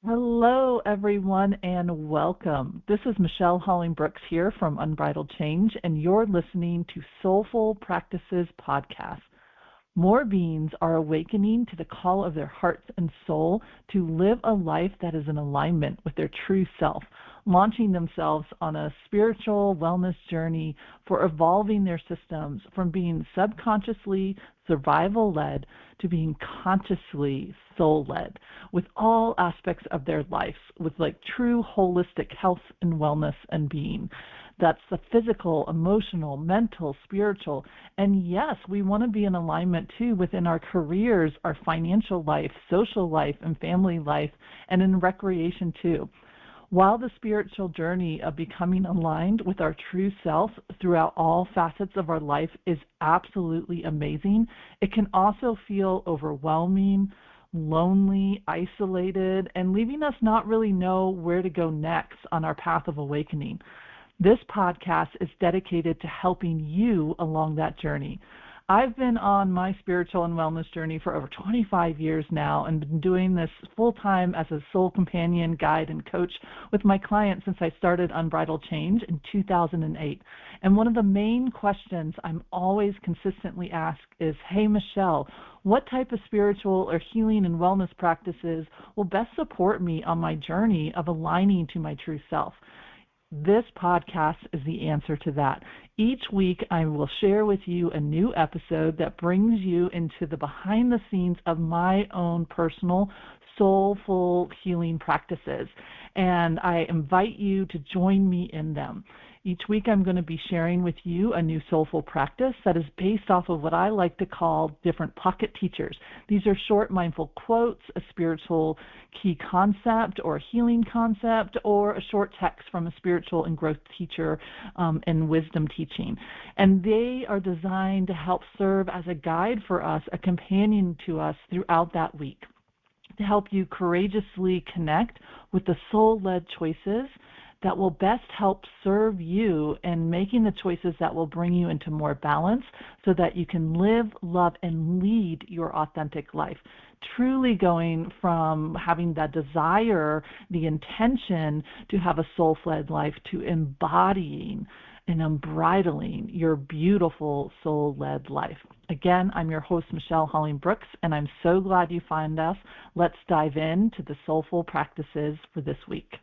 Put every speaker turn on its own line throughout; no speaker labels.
Hello, everyone, and welcome. This is Michelle Holling-Brooks here from Unbridled Change, and you're listening to Soulful Practices podcast. More beings are awakening to the call of their hearts and soul to live a life that is in alignment with their true self, launching themselves on a spiritual wellness journey for evolving their systems from being subconsciously survival-led to being consciously soul-led with all aspects of their life, with true holistic health and wellness and being. That's the physical, emotional, mental, spiritual. And yes, we want to be in alignment too within our careers, our financial life, social life, and family life, and in recreation too. While the spiritual journey of becoming aligned with our true self throughout all facets of our life is absolutely amazing, it can also feel overwhelming, lonely, isolated, and leaving us not really know where to go next on our path of awakening. This podcast is dedicated to helping you along that journey. I've been on my spiritual and wellness journey for over 25 years now and been doing this full-time as a soul companion, guide, and coach with my clients since I started Unbridled Change in 2008. And one of the main questions I'm always consistently asked is, hey, Michelle, what type of spiritual or healing and wellness practices will best support me on my journey of aligning to my true self? This podcast is the answer to that. Each week, I will share with you a new episode that brings you into the behind the scenes of my own personal soulful healing practices, and I invite you to join me in them. Each week, I'm going to be sharing with you a new soulful practice that is based off of what I like to call different pocket teachers. These are short mindful quotes, a spiritual key concept or healing concept, or a short text from a spiritual and growth teacher and wisdom teaching. And they are designed to help serve as a guide for us, a companion to us throughout that week, to help you courageously connect with the soul-led choices that will best help serve you in making the choices that will bring you into more balance so that you can live, love, and lead your authentic life. Truly going from having that desire, the intention to have a soul-led life, to embodying and unbridling your beautiful soul-led life. Again, I'm your host, Michelle Holling-Brooks, and I'm so glad you found us. Let's dive into the soulful practices for this week.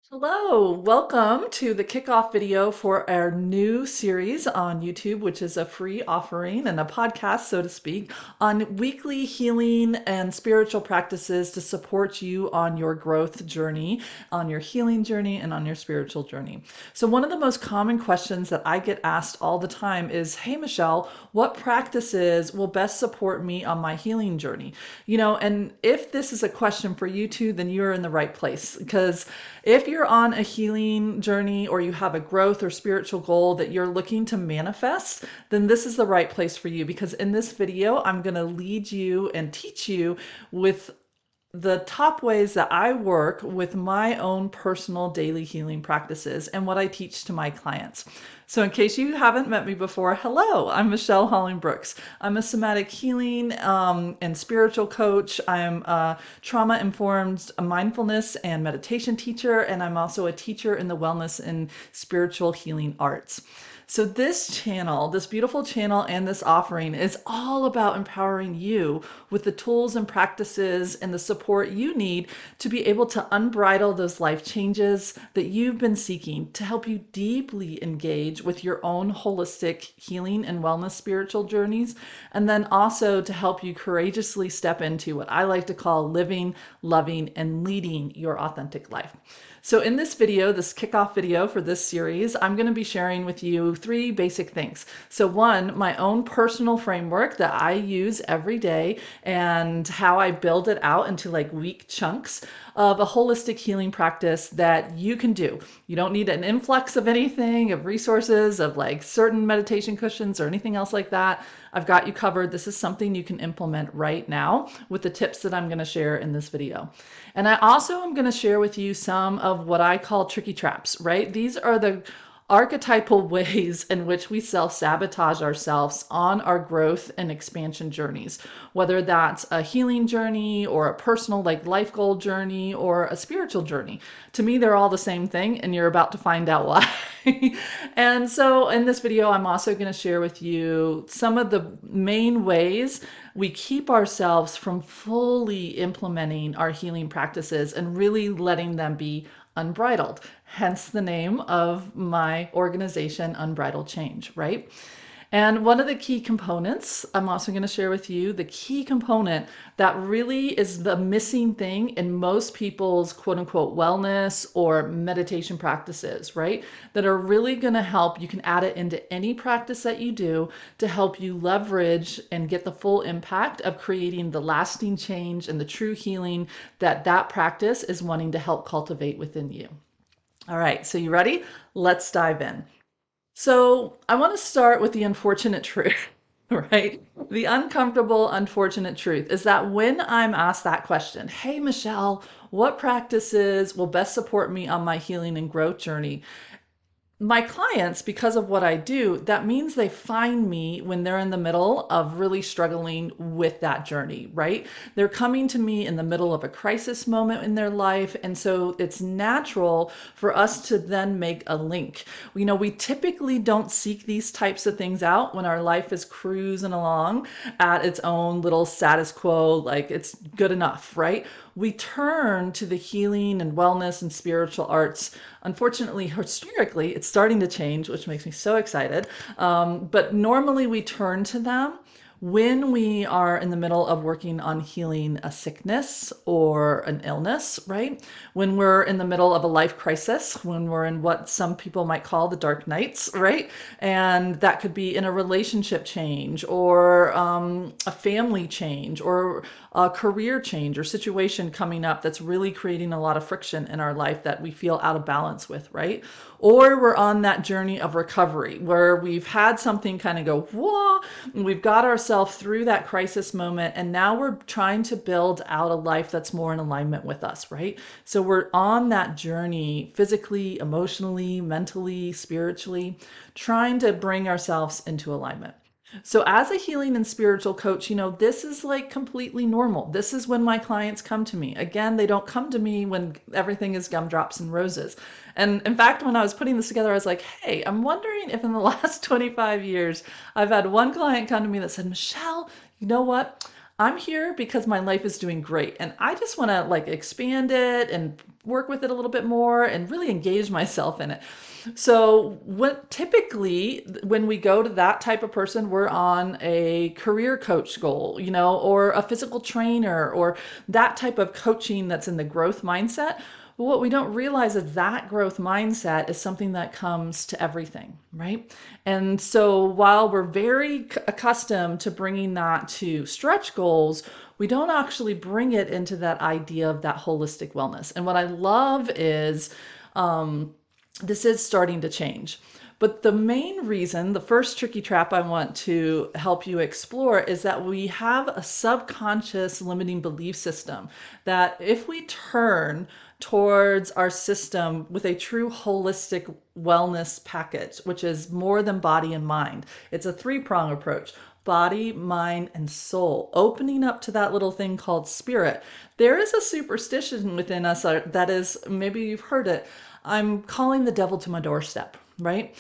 Hello, welcome to the kickoff video for our new series on YouTube, which is a free offering and a podcast, so to speak, on weekly healing and spiritual practices to support you on your growth journey, on your healing journey, and on your spiritual journey. So one of the most common questions that I get asked all the time is, hey, Michelle, what practices will best support me on my healing journey? And if this is a question for you too, then you're in the right place, because if you're on a healing journey or you have a growth or spiritual goal that you're looking to manifest, then this is the right place for you, because in this video, I'm going to lead you and teach you with the top ways that I work with my own personal daily healing practices and what I teach to my clients. So in case you haven't met me before, hello, I'm Michelle Holling-Brooks. I'm a somatic healing and spiritual coach. I'm a trauma-informed mindfulness and meditation teacher, and I'm also a teacher in the wellness and spiritual healing arts. So this channel, this beautiful channel, and this offering is all about empowering you with the tools and practices and the support you need to be able to unbridle those life changes that you've been seeking, to help you deeply engage with your own holistic healing and wellness spiritual journeys, and then also to help you courageously step into what I like to call living, loving, and leading your authentic life. So in this video, this kickoff video for this series, I'm going to be sharing with you 3 basic things. So one, my own personal framework that I use every day and how I build it out into week chunks of a holistic healing practice that you can do. You don't need an influx of anything, of resources, of certain meditation cushions or anything else like that. I've got you covered. This is something you can implement right now with the tips that I'm going to share in this video. And I also am going to share with you some of what I call tricky traps, right? These are the archetypal ways in which we self-sabotage ourselves on our growth and expansion journeys, whether that's a healing journey or a personal life goal journey or a spiritual journey. To me, they're all the same thing, and you're about to find out why. And so in this video, I'm also going to share with you some of the main ways we keep ourselves from fully implementing our healing practices and really letting them be unbridled, hence the name of my organization, Unbridled Change, right? And one of the key components, I'm also going to share with you the key component that really is the missing thing in most people's quote unquote wellness or meditation practices, right? That are really going to help. You can add it into any practice that you do to help you leverage and get the full impact of creating the lasting change and the true healing that that practice is wanting to help cultivate within you. All right, so you ready? Let's dive in. So I want to start with the unfortunate truth, right? The uncomfortable, unfortunate truth is that when I'm asked that question, hey, Michelle, what practices will best support me on my healing and growth journey? My clients, because of what I do, that means they find me when they're in the middle of really struggling with that journey, right? They're coming to me in the middle of a crisis moment in their life. And so it's natural for us to then make a link. We typically don't seek these types of things out when our life is cruising along at its own little status quo, like it's good enough, right? We turn to the healing and wellness and spiritual arts. Unfortunately, historically, it's starting to change, which makes me so excited. But normally we turn to them when we are in the middle of working on healing a sickness or an illness, right? When we're in the middle of a life crisis, when we're in what some people might call the dark nights, right? And that could be in a relationship change or a family change or a career change or situation coming up that's really creating a lot of friction in our life that we feel out of balance with, right? Or we're on that journey of recovery where we've had something kind of go, whoa, and we've got ourselves through that crisis moment. And now we're trying to build out a life that's more in alignment with us, right? So we're on that journey physically, emotionally, mentally, spiritually, trying to bring ourselves into alignment. So as a healing and spiritual coach, this is like completely normal. This is when my clients come to me. Again, they don't come to me when everything is gumdrops and roses. And in fact, when I was putting this together, I was like, hey, I'm wondering if in the last 25 years, I've had one client come to me that said, Michelle, you know what? I'm here because my life is doing great. And I just want to expand it and work with it a little bit more and really engage myself in it. So typically when we go to that type of person, we're on a career coach goal, or a physical trainer or that type of coaching that's in the growth mindset. But what we don't realize is that growth mindset is something that comes to everything, right? And so while we're very accustomed to bringing that to stretch goals, we don't actually bring it into that idea of that holistic wellness. And what I love is, this is starting to change. But the main reason, the first tricky trap I want to help you explore is that we have a subconscious limiting belief system that if we turn towards our system with a true holistic wellness package, which is more than body and mind, it's a three-prong approach. Body, mind, and soul, opening up to that little thing called spirit. There is a superstition within us that is, maybe you've heard it, I'm calling the devil to my doorstep, right?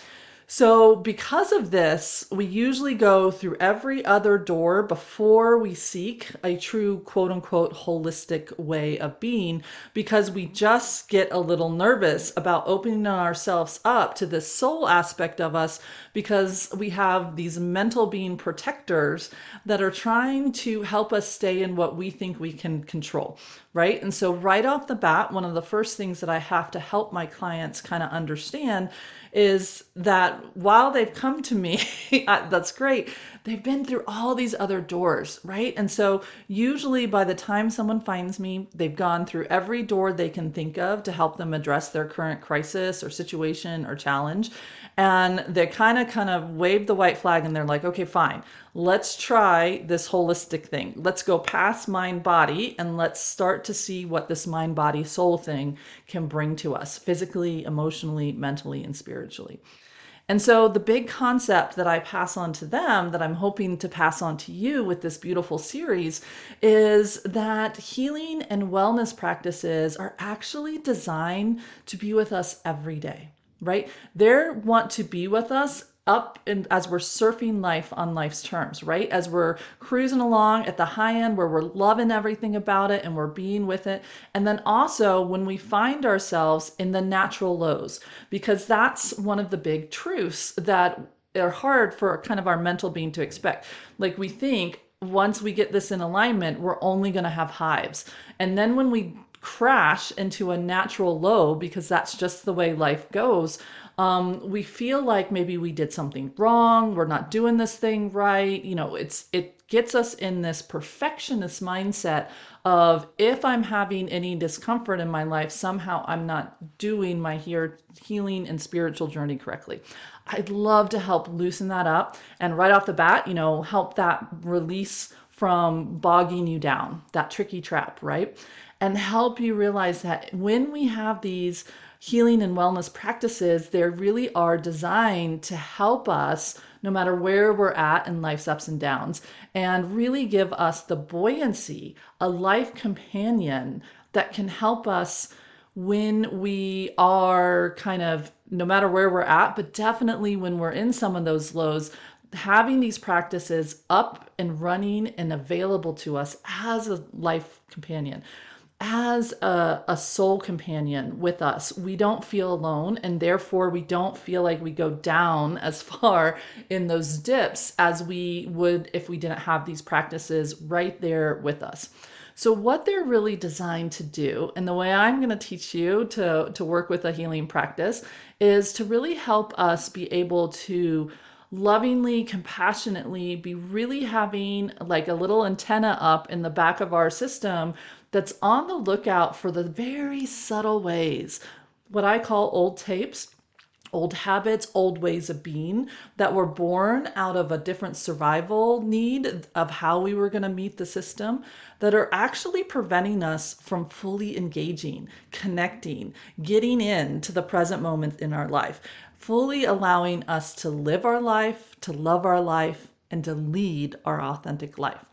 So because of this, we usually go through every other door before we seek a true quote unquote holistic way of being, because we just get a little nervous about opening ourselves up to the soul aspect of us, because we have these mental being protectors that are trying to help us stay in what we think we can control, right? And so right off the bat, one of the first things that I have to help my clients kind of understand is that while they've come to me, that's great, they've been through all these other doors, right? And so usually by the time someone finds me, they've gone through every door they can think of to help them address their current crisis or situation or challenge. And they kind of wave the white flag and they're like, okay, fine, let's try this holistic thing. Let's go past mind body and let's start to see what this mind body soul thing can bring to us physically, emotionally, mentally, and spiritually. And so the big concept that I pass on to them, that I'm hoping to pass on to you with this beautiful series, is that healing and wellness practices are actually designed to be with us every day, right? They want to be with us up and as we're surfing life on life's terms, right? As we're cruising along at the high end where we're loving everything about it and we're being with it. And then also when we find ourselves in the natural lows, because that's one of the big truths that are hard for kind of our mental being to expect. Like we think once we get this in alignment, we're only going to have highs. And then when we crash into a natural low, because that's just the way life goes, we feel like maybe we did something wrong. We're not doing this thing right. It gets us in this perfectionist mindset of if I'm having any discomfort in my life, somehow I'm not doing my healing and spiritual journey correctly. I'd love to help loosen that up and right off the bat, help that release from bogging you down, that tricky trap, right? And help you realize that when we have these healing and wellness practices, they really are designed to help us no matter where we're at in life's ups and downs, and really give us the buoyancy, a life companion that can help us when we are kind of, no matter where we're at, but definitely when we're in some of those lows, having these practices up and running and available to us as a life companion, as a soul companion with us. We don't feel alone, and therefore we don't feel like we go down as far in those dips as we would if we didn't have these practices right there with us. So what they're really designed to do, and the way I'm going to teach you to work with a healing practice, is to really help us be able to lovingly, compassionately be really having like a little antenna up in the back of our system that's on the lookout for the very subtle ways, what I call old tapes, old habits, old ways of being that were born out of a different survival need of how we were going to meet the system, that are actually preventing us from fully engaging, connecting, getting into the present moment in our life, fully allowing us to live our life, to love our life, and to lead our authentic life.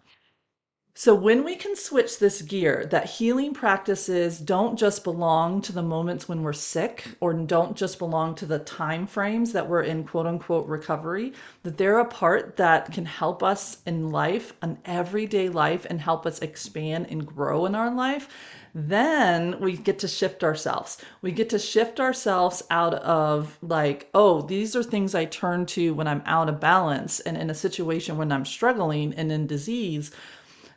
So when we can switch this gear, that healing practices don't just belong to the moments when we're sick, or don't just belong to the time frames that we're in quote unquote recovery, that they're a part that can help us in life, an everyday life, and help us expand and grow in our life, then we get to shift ourselves. We get to shift ourselves out of like, oh, these are things I turn to when I'm out of balance and in a situation when I'm struggling and in disease.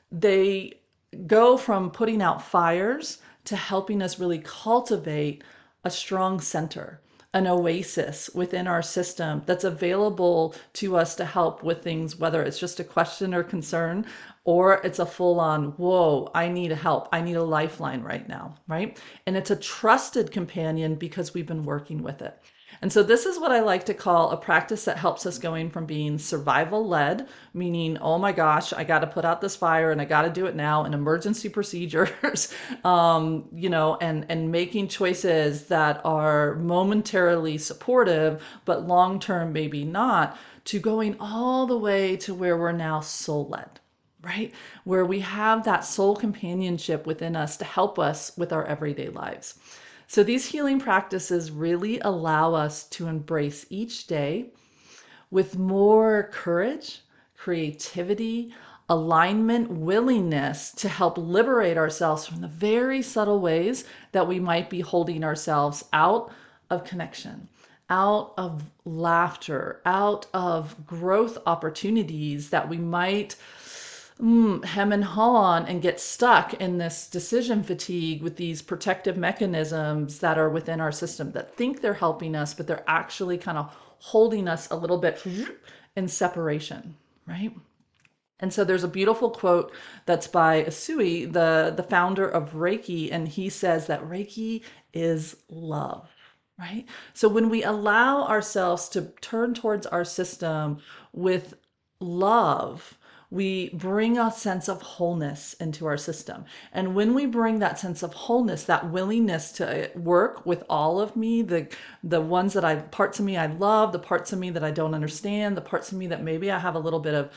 They go from putting out fires to helping us really cultivate a strong center, an oasis within our system that's available to us to help with things, whether it's just a question or concern, or it's a full on, whoa, I need help. I need a lifeline right now, right? And it's a trusted companion because we've been working with it. And so this is what I like to call a practice that helps us going from being survival led, meaning, oh my gosh, I got to put out this fire and I got to do it now, and emergency procedures, and making choices that are momentarily supportive, but long-term maybe not, to going all the way to where we're now soul led, right? Where we have that soul companionship within us to help us with our everyday lives. So these healing practices really allow us to embrace each day with more courage, creativity, alignment, willingness to help liberate ourselves from the very subtle ways that we might be holding ourselves out of connection, out of laughter, out of growth opportunities that we might hem and haw on and get stuck in this decision fatigue with these protective mechanisms that are within our system that think they're helping us, but they're actually kind of holding us a little bit in separation,
right? And so there's a beautiful quote that's by Usui, the founder of Reiki, and he says that Reiki is love, right? So when we allow ourselves to turn towards our system with love, we bring a sense of wholeness into our system. And when we bring that sense of wholeness, that willingness to work with all of me, the ones that parts of me I love, the parts of me that I don't understand, the parts of me that maybe I have a little bit of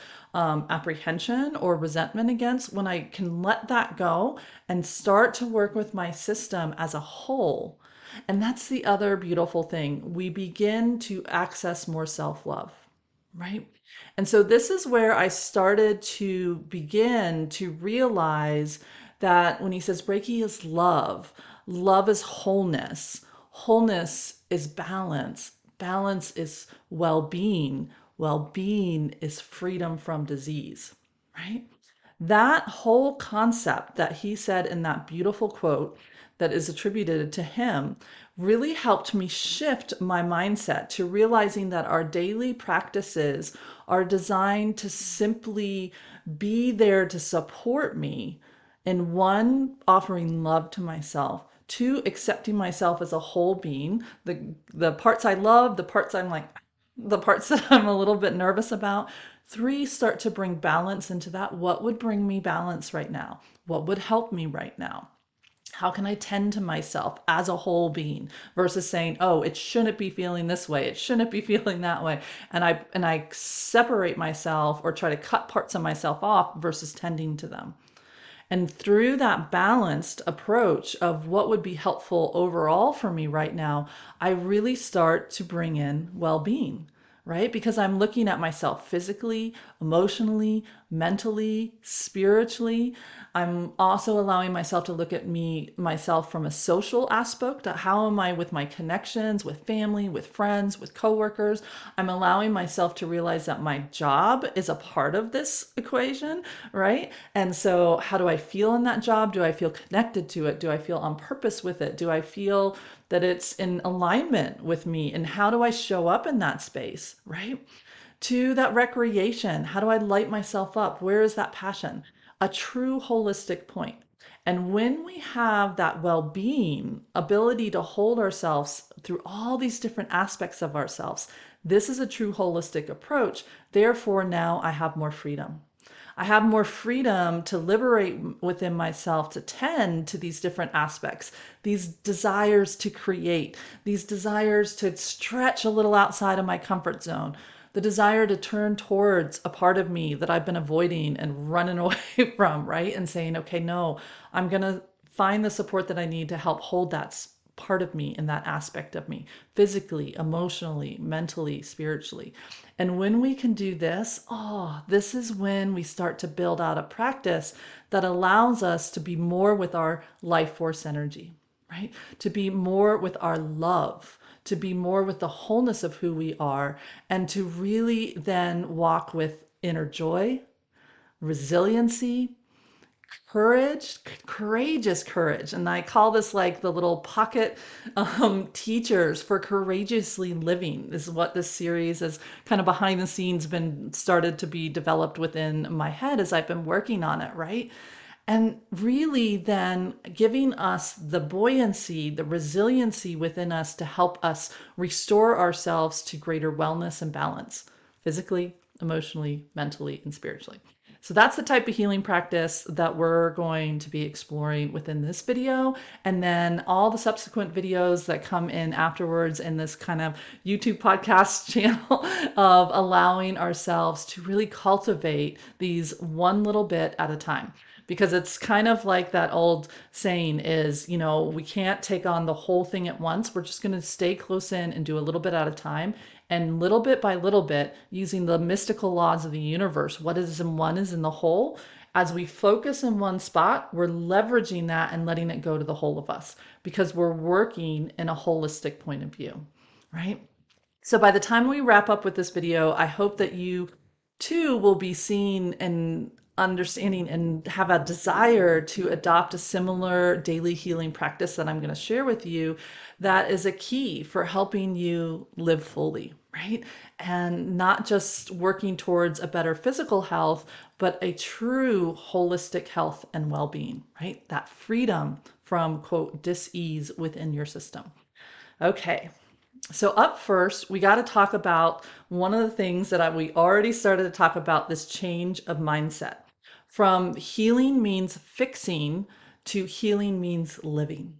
apprehension or resentment against, when I can let that go and start to work with my system as a whole. And that's the other beautiful thing. We begin to access more self love, right? And so this is where I started to begin to realize that when he says Reiki is love, love is wholeness, wholeness is balance, balance is well being, well being is freedom from disease, right? That whole concept that he said in that beautiful quote that is attributed to him really helped me shift my mindset to realizing that our daily practices are designed to simply be there to support me in one, offering love to myself, two, accepting myself as a whole being, the parts I love, the parts I'm like, the parts that I'm a little bit nervous about. Three, start to bring balance into that. What would bring me balance right now? What would help me right now? How can I tend to myself as a whole being versus saying, oh, it shouldn't be feeling this way, it shouldn't be feeling that way. And I separate myself or try to cut parts of myself off versus tending to them. And through that balanced approach of what would be helpful overall for me right now, I really start to bring in well being, right? Because I'm looking at myself physically, emotionally, mentally, spiritually. I'm also allowing myself to look at myself from a social aspect. How am I with my connections, with family, with friends, with coworkers? I'm allowing myself to realize that my job is a part of this equation, right? And so, how do I feel in that job? Do I feel connected to it? Do I feel on purpose with it? Do I feel that it's in alignment with me? And how do I show up in that space, right? To that recreation, how do I light myself up? Where is that passion? A true holistic point. And when we have that well being ability to hold ourselves through all these different aspects of ourselves, this is a true holistic approach. Therefore, now I have more freedom. I have more freedom to liberate within myself to tend to these different aspects, these desires to create, these desires to stretch a little outside of my comfort zone, the desire to turn towards a part of me that I've been avoiding and running away from, right? And saying, okay, no, I'm going to find the support that I need to help hold that part of me in that aspect of me, physically, emotionally, mentally, spiritually. And when we can do this, oh, this is when we start to build out a practice that allows us to be more with our life force energy, right? To be more with our love, to be more with the wholeness of who we are, and to really then walk with inner joy, resiliency, courage, courageous courage. And I call this like the little pocket teachers for courageously living, is what this series is kind of behind the scenes been started to be developed within my head as I've been working on it, right? And really then giving us the buoyancy, the resiliency within us to help us restore ourselves to greater wellness and balance, physically, emotionally, mentally, and spiritually. So that's the type of healing practice that we're going to be exploring within this video. And then all the subsequent videos that come in afterwards in this kind of YouTube podcast channel of allowing ourselves to really cultivate these one little bit at a time. Because it's kind of like that old saying is, we can't take on the whole thing at once. We're just going to stay close in and do a little bit at a time. And little bit by little bit, using the mystical laws of the universe, what is in one is in the whole. As we focus in one spot, we're leveraging that and letting it go to the whole of us because we're working in a holistic point of view, right? So by the time we wrap up with this video, I hope that you too will be seeing and understanding and have a desire to adopt a similar daily healing practice that I'm going to share with you, that is a key for helping you live fully, right? And not just working towards a better physical health, but a true holistic health and well-being, right? That freedom from, quote, dis-ease within your system. Okay, so up first, we got to talk about one of the things that we already started to talk about, this change of mindset. From healing means fixing to healing means living.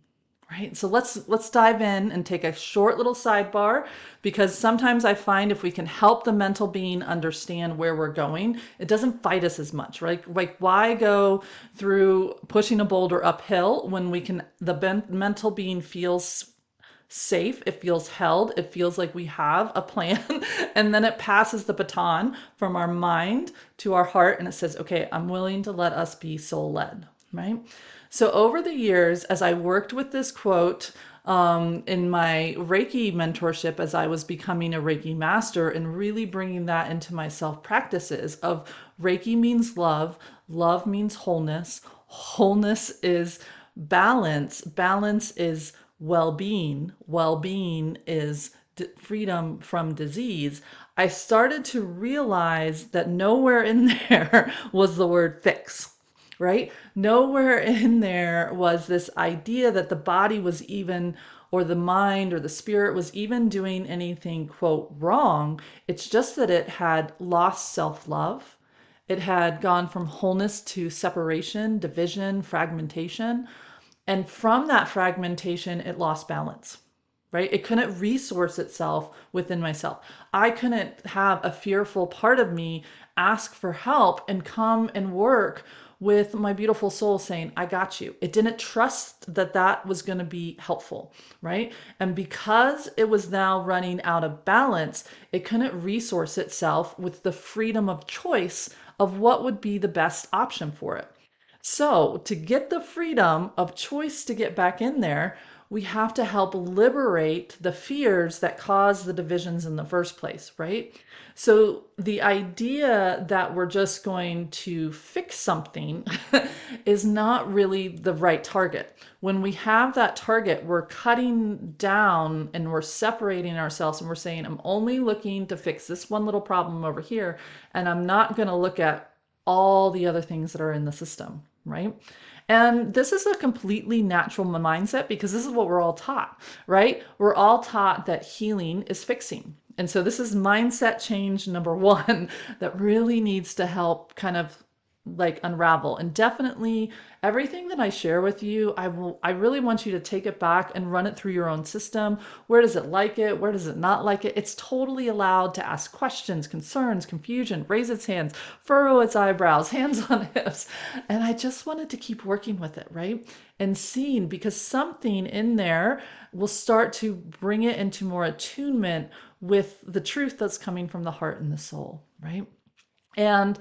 Right? So let's dive in and take a short little sidebar, because sometimes I find if we can help the mental being understand where we're going, it doesn't fight us as much, right? Like why go through pushing a boulder uphill when the mental being feels safe, it feels held, it feels like we have a plan, and then it passes the baton from our mind to our heart and it says, okay, I'm willing to let us be soul led, right? So over the years, as I worked with this quote in my Reiki mentorship, as I was becoming a Reiki master and really bringing that into my self practices of Reiki means love, love means wholeness, wholeness is balance, balance is well-being, well-being is freedom from disease, I started to realize that nowhere in there was the word fix, right? Nowhere in there was this idea that the body was even, or the mind or the spirit was even doing anything, quote, wrong. It's just that it had lost self-love. It had gone from wholeness to separation, division, fragmentation. And from that fragmentation, it lost balance, right? It couldn't resource itself within myself. I couldn't have a fearful part of me ask for help and come and work with my beautiful soul saying, I got you. It didn't trust that that was going to be helpful, right? And because it was now running out of balance, it couldn't resource itself with the freedom of choice of what would be the best option for it. So, to get the freedom of choice to get back in there, we have to help liberate the fears that cause the divisions in the first place, right? So, the idea that we're just going to fix something is not really the right target. When we have that target, we're cutting down and we're separating ourselves and we're saying, I'm only looking to fix this one little problem over here, and I'm not going to look at all the other things that are in the system, right? And this is a completely natural mindset because this is what we're all taught, right? We're all taught that healing is fixing. And so this is mindset change number one that really needs to help kind of like unravel. And definitely everything that I share with you, I really want you to take it back and run it through your own system. Where does it like it? Where does it not like it? It's totally allowed to ask questions, concerns, confusion, raise its hands, furrow its eyebrows, hands on hips. And I just wanted to keep working with it, right? And seeing, because something in there will start to bring it into more attunement with the truth that's coming from the heart and the soul, right? And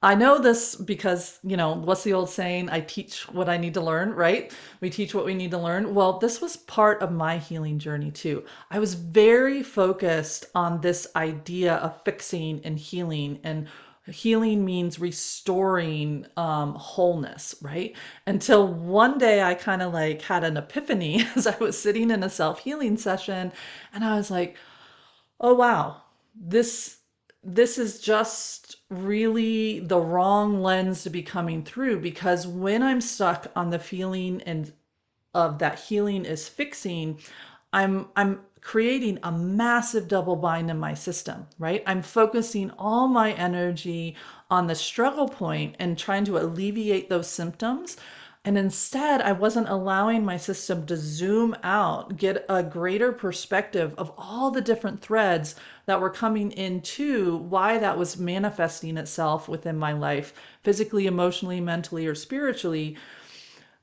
I know this because, what's the old saying? I teach what I need to learn, right? We teach what we need to learn. Well, this was part of my healing journey too. I was very focused on this idea of fixing and healing, and healing means restoring wholeness, right? Until one day I kind of like had an epiphany as I was sitting in a self-healing session, and I was like, oh wow, this is just really the wrong lens to be coming through, because when I'm stuck on the feeling and of that healing is fixing, I'm creating a massive double bind in my system, right? I'm focusing all my energy on the struggle point and trying to alleviate those symptoms. And instead, I wasn't allowing my system to zoom out, get a greater perspective of all the different threads that were coming into why that was manifesting itself within my life, physically, emotionally, mentally, or spiritually.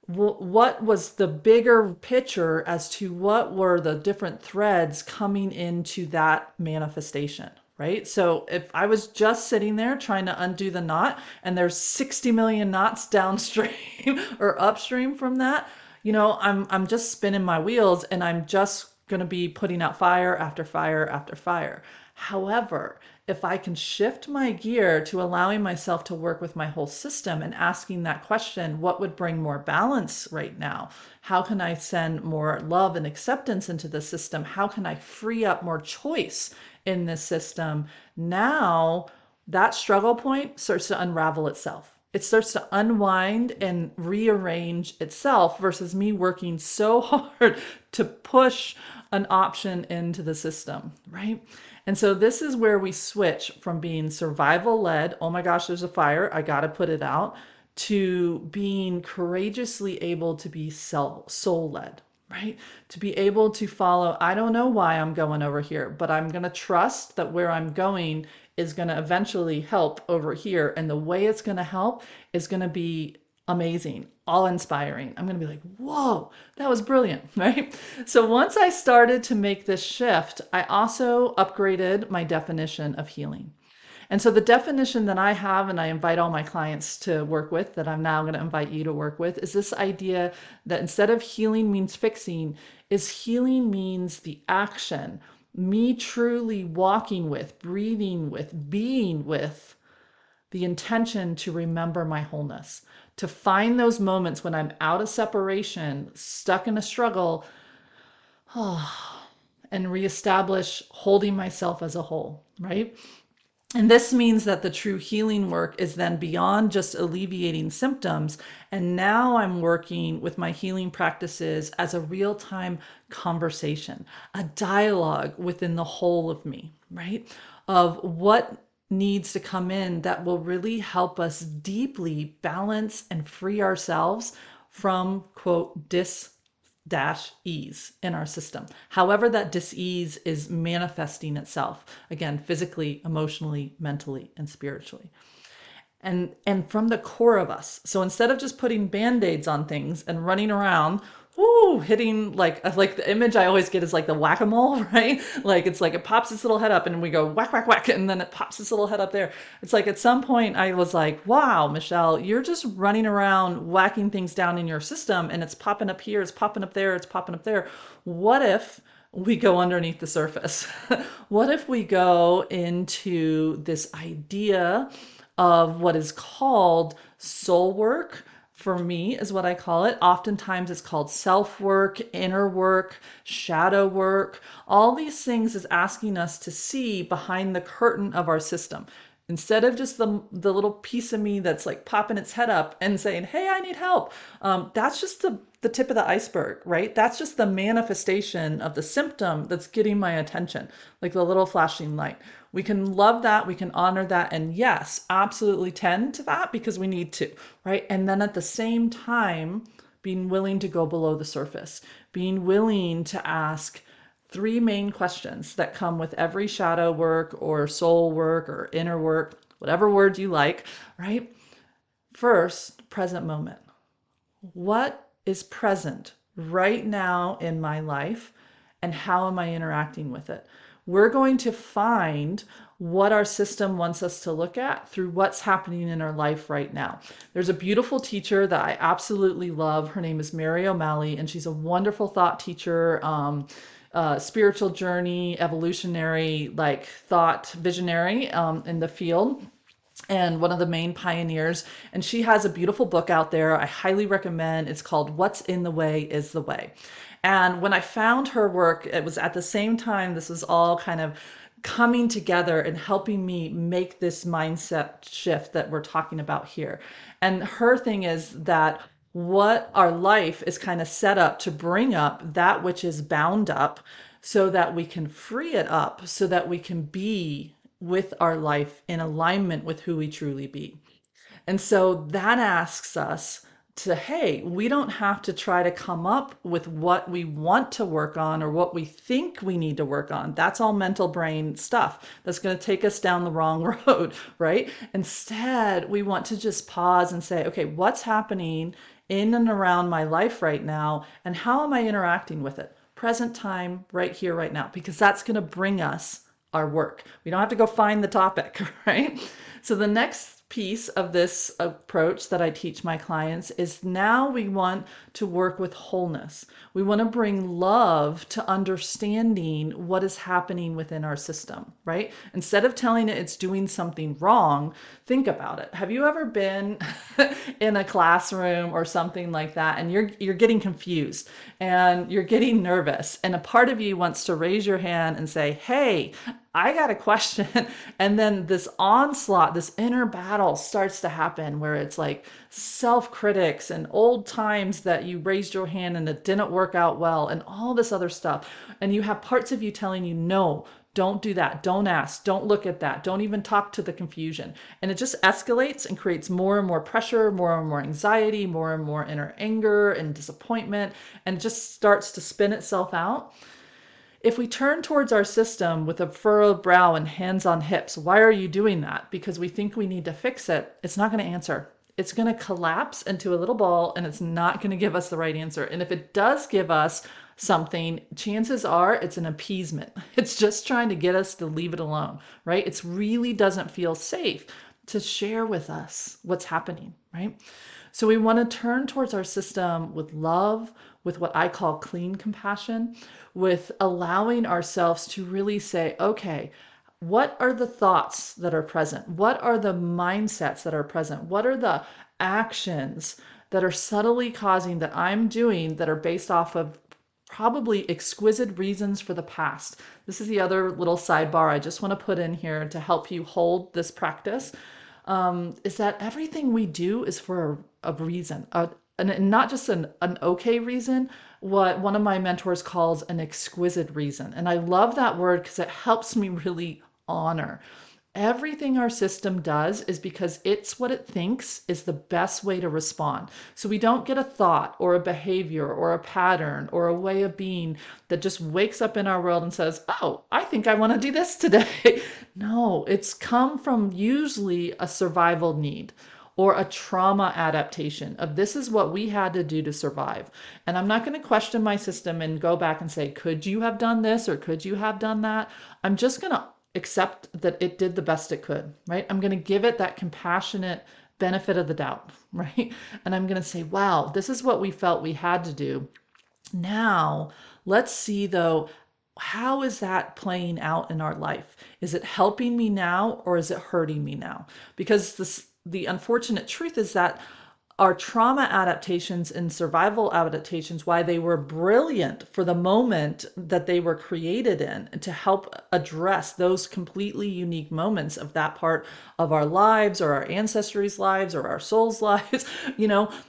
What was the bigger picture as to what were the different threads coming into that manifestation, right? So if I was just sitting there trying to undo the knot and there's 60 million knots downstream or upstream from that, I'm just spinning my wheels and I'm just going to be putting out fire after fire after fire. However, if I can shift my gear to allowing myself to work with my whole system and asking that question, what would bring more balance right now? How can I send more love and acceptance into the system? How can I free up more choice in this system? Now that struggle point starts to unravel itself. It starts to unwind and rearrange itself versus me working so hard to push an option into the system, right? And so this is where we switch from being survival led, oh my gosh, there's a fire, I got to put it out, to being courageously able to be soul led, right? To be able to follow, I don't know why I'm going over here, but I'm going to trust that where I'm going is going to eventually help over here. And the way it's going to help is going to be amazing, all inspiring. I'm going to be like, whoa, that was brilliant, right? So once I started to make this shift, I also upgraded my definition of healing. And so the definition that I have, and I invite all my clients to work with, that I'm now going to invite you to work with, is this idea that instead of healing means fixing, is healing means the action, me truly walking with, breathing with, being with the intention to remember my wholeness, to find those moments when I'm out of separation, stuck in a struggle, and reestablish holding myself as a whole, right? And this means that the true healing work is then beyond just alleviating symptoms. And now I'm working with my healing practices as a real-time conversation, a dialogue within the whole of me, right? Of what needs to come in that will really help us deeply balance and free ourselves from, quote, ease in our system. However, that dis-ease is manifesting itself, again, physically, emotionally, mentally, and spiritually. And from the core of us. So instead of just putting band-aids on things and running around, hitting like the image I always get is like the whack-a-mole, right? Like it's like it pops its little head up and we go whack, whack, whack, and then it pops its little head up there. It's like at some point I was like, wow, Michelle, you're just running around whacking things down in your system and it's popping up here, it's popping up there, it's popping up there. What if we go underneath the surface? What if we go into this idea of what is called soul work? For me is what I call it. Oftentimes it's called self work, inner work, shadow work. All these things is asking us to see behind the curtain of our system. Instead of just the little piece of me that's like popping its head up and saying, hey, I need help. That's just the tip of the iceberg, right? That's just the manifestation of the symptom that's getting my attention, like the little flashing light. We can love that, we can honor that, and yes, absolutely tend to that because we need to, right? And then at the same time, being willing to go below the surface, being willing to ask three main questions that come with every shadow work or soul work or inner work, whatever word you like, right? First, present moment. What is present right now in my life and how am I interacting with it? We're going to find what our system wants us to look at through what's happening in our life right now. There's a beautiful teacher that I absolutely love. Her name is Mary O'Malley, and she's a wonderful thought teacher, spiritual journey, evolutionary, like thought visionary in the field, and one of the main pioneers. And she has a beautiful book out there I highly recommend. It's called What's in the Way is the Way. And when I found her work, it was at the same time this was all kind of coming together and helping me make this mindset shift that we're talking about here. And her thing is that what our life is kind of set up to bring up that which is bound up so that we can free it up, so that we can be with our life in alignment with who we truly be. And so that asks us to, hey, we don't have to try to come up with what we want to work on or what we think we need to work on. That's all mental brain stuff that's going to take us down the wrong road, right? Instead, we want to just pause and say, okay, what's happening in and around my life right now, and how am I interacting with it? Present time, right here, right now, because that's going to bring us our work. We don't have to go find the topic, right? So the next piece of this approach that I teach my clients is now we want to work with wholeness. We want to bring love to understanding what is happening within our system, right? Instead of telling it it's doing something wrong, think about it. Have you ever been in a classroom or something like that and you're getting confused and you're getting nervous and a part of you wants to raise your hand and say, "Hey, I got a question." And then this onslaught, this inner battle starts to happen where it's like self-critics and old times that you raised your hand and it didn't work out well and all this other stuff. And you have parts of you telling you, "No, don't do that. Don't ask. Don't look at that. Don't even talk to the confusion." And it just escalates and creates more and more pressure, more and more anxiety, more and more inner anger and disappointment, and it just starts to spin itself out. If we turn towards our system with a furrowed brow and hands on hips, why are you doing that? Because we think we need to fix it. It's not going to answer. It's going to collapse into a little ball and it's not going to give us the right answer. And if it does give us something, chances are it's an appeasement. It's just trying to get us to leave it alone, right? It really doesn't feel safe to share with us what's happening, right? So we want to turn towards our system with love, with what I call clean compassion, with allowing ourselves to really say, okay, what are the thoughts that are present? What are the mindsets that are present? What are the actions that are subtly causing that I'm doing that are based off of probably exquisite reasons for the past? This is the other little sidebar I just want to put in here to help you hold this practice. Is that everything we do is for a reason, and not just an okay reason, what one of my mentors calls an exquisite reason. And I love that word because it helps me really honor. Everything our system does is because it's what it thinks is the best way to respond. So we don't get a thought or a behavior or a pattern or a way of being that just wakes up in our world and says, "Oh, I think I want to do this today." No, it's come from usually a survival need or a trauma adaptation of this is what we had to do to survive. And I'm not going to question my system and go back and say, "Could you have done this or could you have done that?" I'm just going to accept that it did the best it could, right? I'm going to give it that compassionate benefit of the doubt, right? And I'm going to say, wow, this is what we felt we had to do. Now, let's see though, how is that playing out in our life? Is it helping me now or is it hurting me now? Because the unfortunate truth is that our trauma adaptations and survival adaptations, why they were brilliant for the moment that they were created in to help address those completely unique moments of that part of our lives or our ancestors' lives or our soul's lives,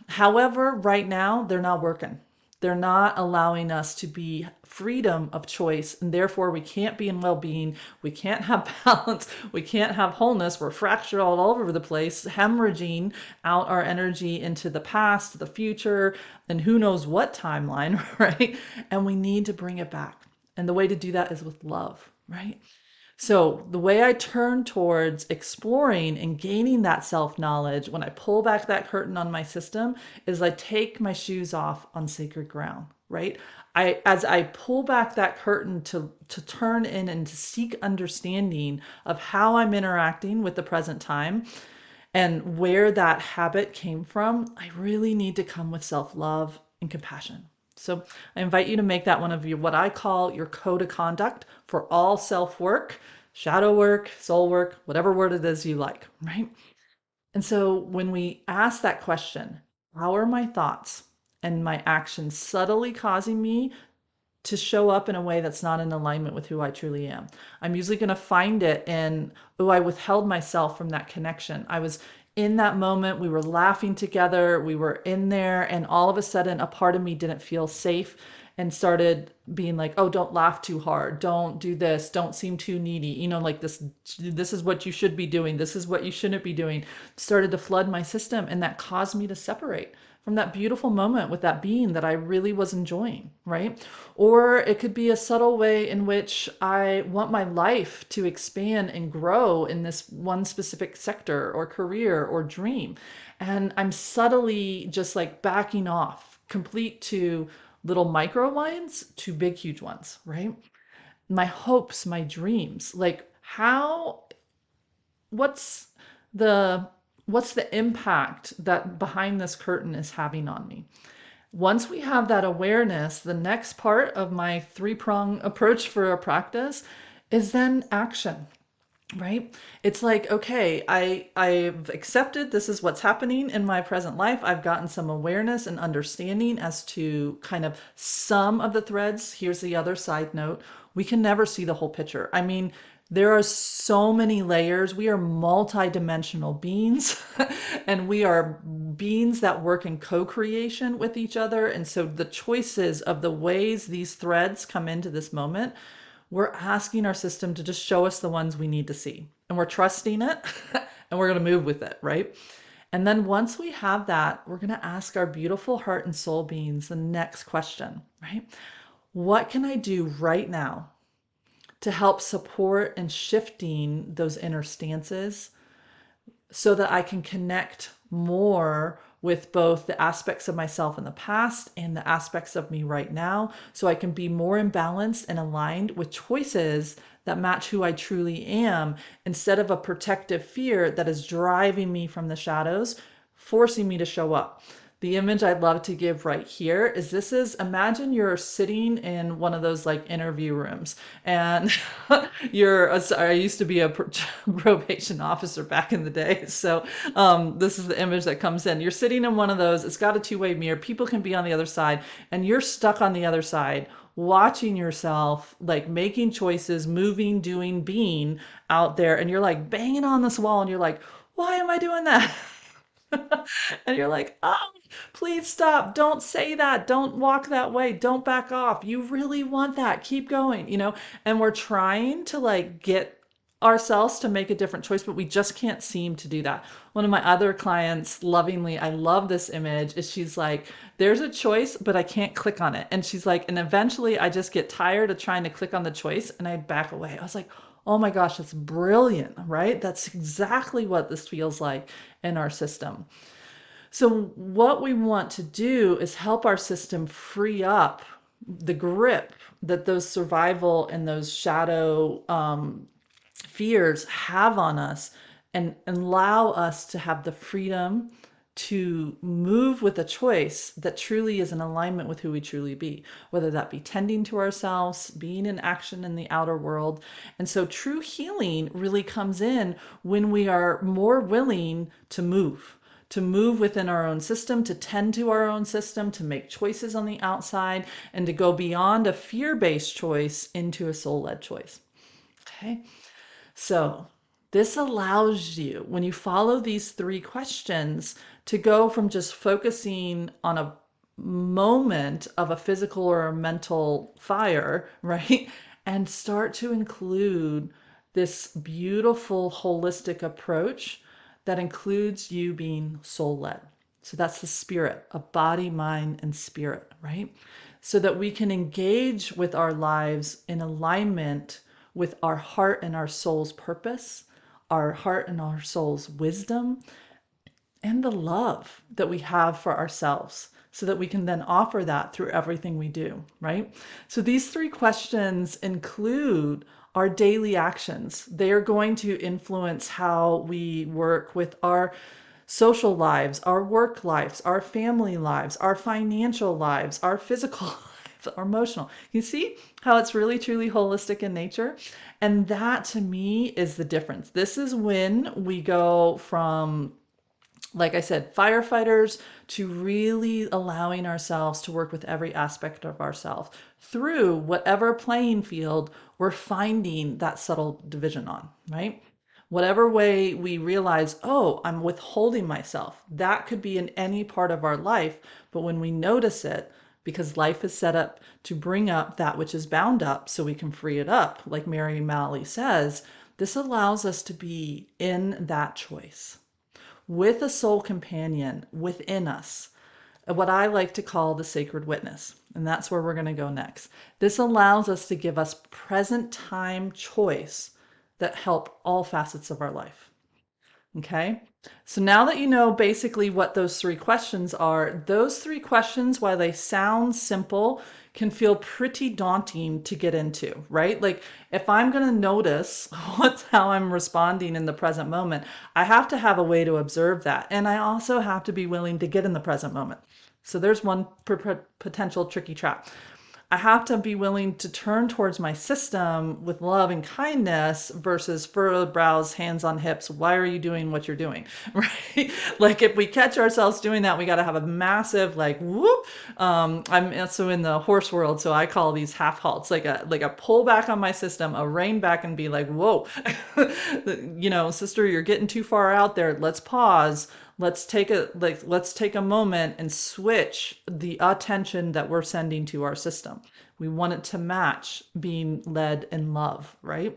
however, right now they're not working. They're not allowing us to be freedom of choice, and therefore we can't be in well-being, we can't have balance, we can't have wholeness. We're fractured all over the place, hemorrhaging out our energy into the past, the future, and who knows what timeline, right? And we need to bring it back. And the way to do that is with love, right? So the way I turn towards exploring and gaining that self-knowledge when I pull back that curtain on my system is I take my shoes off on sacred ground, right? As I pull back that curtain to turn in and to seek understanding of how I'm interacting with the present time and where that habit came from, I really need to come with self-love and compassion. So I invite you to make that one of your, what I call your code of conduct for all self-work, shadow work, soul work, whatever word it is you like, right? And so when we ask that question, how are my thoughts and my actions subtly causing me to show up in a way that's not in alignment with who I truly am? I'm usually going to find it in, oh, I withheld myself from that connection. I was in that moment, we were laughing together, we were in there, and all of a sudden a part of me didn't feel safe and started being like, oh, don't laugh too hard, don't do this, don't seem too needy, like this is what you should be doing, this is what you shouldn't be doing, started to flood my system, and that caused me to separate from that beautiful moment with that being that I really was enjoying, right? Or it could be a subtle way in which I want my life to expand and grow in this one specific sector or career or dream. And I'm subtly just like backing off, complete to little micro ones to big, huge ones, right? My hopes, my dreams, like what's the what's the impact that behind this curtain is having on me? Once we have that awareness, the next part of my three-prong approach for a practice is then action, right? It's like, okay, I've accepted this is what's happening in my present life. I've gotten some awareness and understanding as to kind of some of the threads. Here's the other side note. We can never see the whole picture. I mean, there are so many layers. We are multidimensional beings and we are beings that work in co-creation with each other. And so the choices of the ways these threads come into this moment, we're asking our system to just show us the ones we need to see. And we're trusting it and we're going to move with it, right? And then once we have that, we're going to ask our beautiful heart and soul beings the next question, right? What can I do right now to help support and shifting those inner stances so that I can connect more with both the aspects of myself in the past and the aspects of me right now, so I can be more in balance and aligned with choices that match who I truly am, instead of a protective fear that is driving me from the shadows, forcing me to show up. The image I'd love to give right here is imagine you're sitting in one of those like interview rooms and I used to be a probation officer back in the day. So this is the image that comes in. You're sitting in one of those, it's got a two-way mirror. People can be on the other side and you're stuck on the other side watching yourself, like making choices, moving, doing, being out there. And you're like banging on this wall and you're like, why am I doing that? And you're like, oh, please stop. Don't say that. Don't walk that way. Don't back off. You really want that. Keep going, And we're trying to like get ourselves to make a different choice, but we just can't seem to do that. One of my other clients, lovingly, I love this image, is she's like, there's a choice, but I can't click on it. And she's like, and eventually I just get tired of trying to click on the choice and I back away. I was like, oh my gosh, that's brilliant, right? That's exactly what this feels like in our system. So what we want to do is help our system free up the grip that those survival and those shadow fears have on us, and allow us to have the freedom to move with a choice that truly is in alignment with who we truly be, whether that be tending to ourselves, being in action in the outer world. And so true healing really comes in when we are more willing to move within our own system, to tend to our own system, to make choices on the outside, and to go beyond a fear-based choice into a soul-led choice. Okay. So this allows you, when you follow these three questions, to go from just focusing on a moment of a physical or a mental fire, right? And start to include this beautiful holistic approach that includes you being soul led. So that's the spirit of body, mind, and spirit, right? So that we can engage with our lives in alignment with our heart and our soul's purpose, our heart and our soul's wisdom, and the love that we have for ourselves, so that we can then offer that through everything we do, right? So these three questions include our daily actions. They are going to influence how we work with our social lives, our work lives, our family lives, our financial lives, our physical lives, our emotional. You see how it's really truly holistic in nature? And that to me is the difference. This is when we go from, like I said, firefighters, to really allowing ourselves to work with every aspect of ourselves through whatever playing field we're finding that subtle division on, right? Whatever way we realize, oh, I'm withholding myself, that could be in any part of our life. But when we notice it, because life is set up to bring up that which is bound up so we can free it up, like Mary Malley says, this allows us to be in that choice with a soul companion within us, what I like to call the sacred witness. And that's where we're going to go next. This allows us to give us present time choice that help all facets of our life. Okay. So now that you know basically what those three questions are, those three questions, while they sound simple, can feel pretty daunting to get into, right? Like if I'm going to notice how I'm responding in the present moment, I have to have a way to observe that. And I also have to be willing to get in the present moment. So there's one potential tricky trap. I have to be willing to turn towards my system with love and kindness versus furrowed brows, hands on hips. Why are you doing what you're doing? Right? Like if we catch ourselves doing that, we got to have a massive like whoop. I'm also in the horse world, so I call these half halts, like a pull back on my system, a rein back, and be like, whoa, sister, you're getting too far out there. Let's pause. Let's take a moment and switch the attention that we're sending to our system. We want it to match being led in love, right?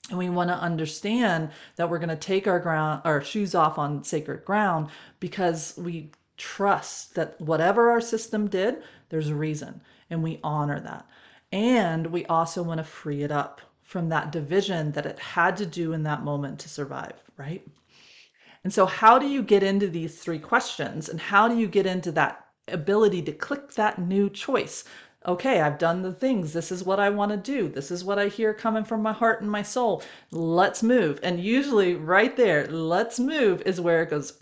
And we want to understand that we're going to take our shoes off on sacred ground because we trust that whatever our system did, there's a reason, and we honor that. And we also want to free it up from that division that it had to do in that moment to survive, right? And so, how do you get into these three questions? And how do you get into that ability to click that new choice? Okay, I've done the things. This is what I want to do. This is what I hear coming from my heart and my soul. Let's move. And usually, right there, let's move is where it goes,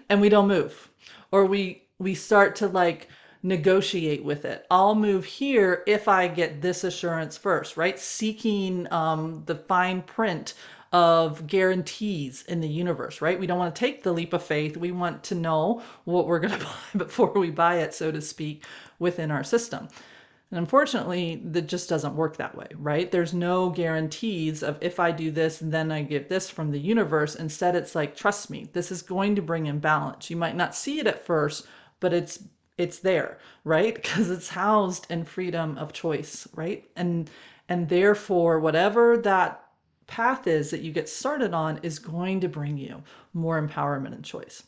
and we don't move. Or we start to like negotiate with it. I'll move here if I get this assurance first, right? Seeking the fine print of guarantees in the universe, right? We don't want to take the leap of faith. We want to know what we're going to buy before we buy it, so to speak, within our system. And unfortunately, that just doesn't work that way, right? There's no guarantees of if I do this, then I get this from the universe. Instead, it's like, trust me, this is going to bring in balance. You might not see it at first, but it's there, right? Because it's housed in freedom of choice, right? And therefore, whatever that path is that you get started on is going to bring you more empowerment and choice.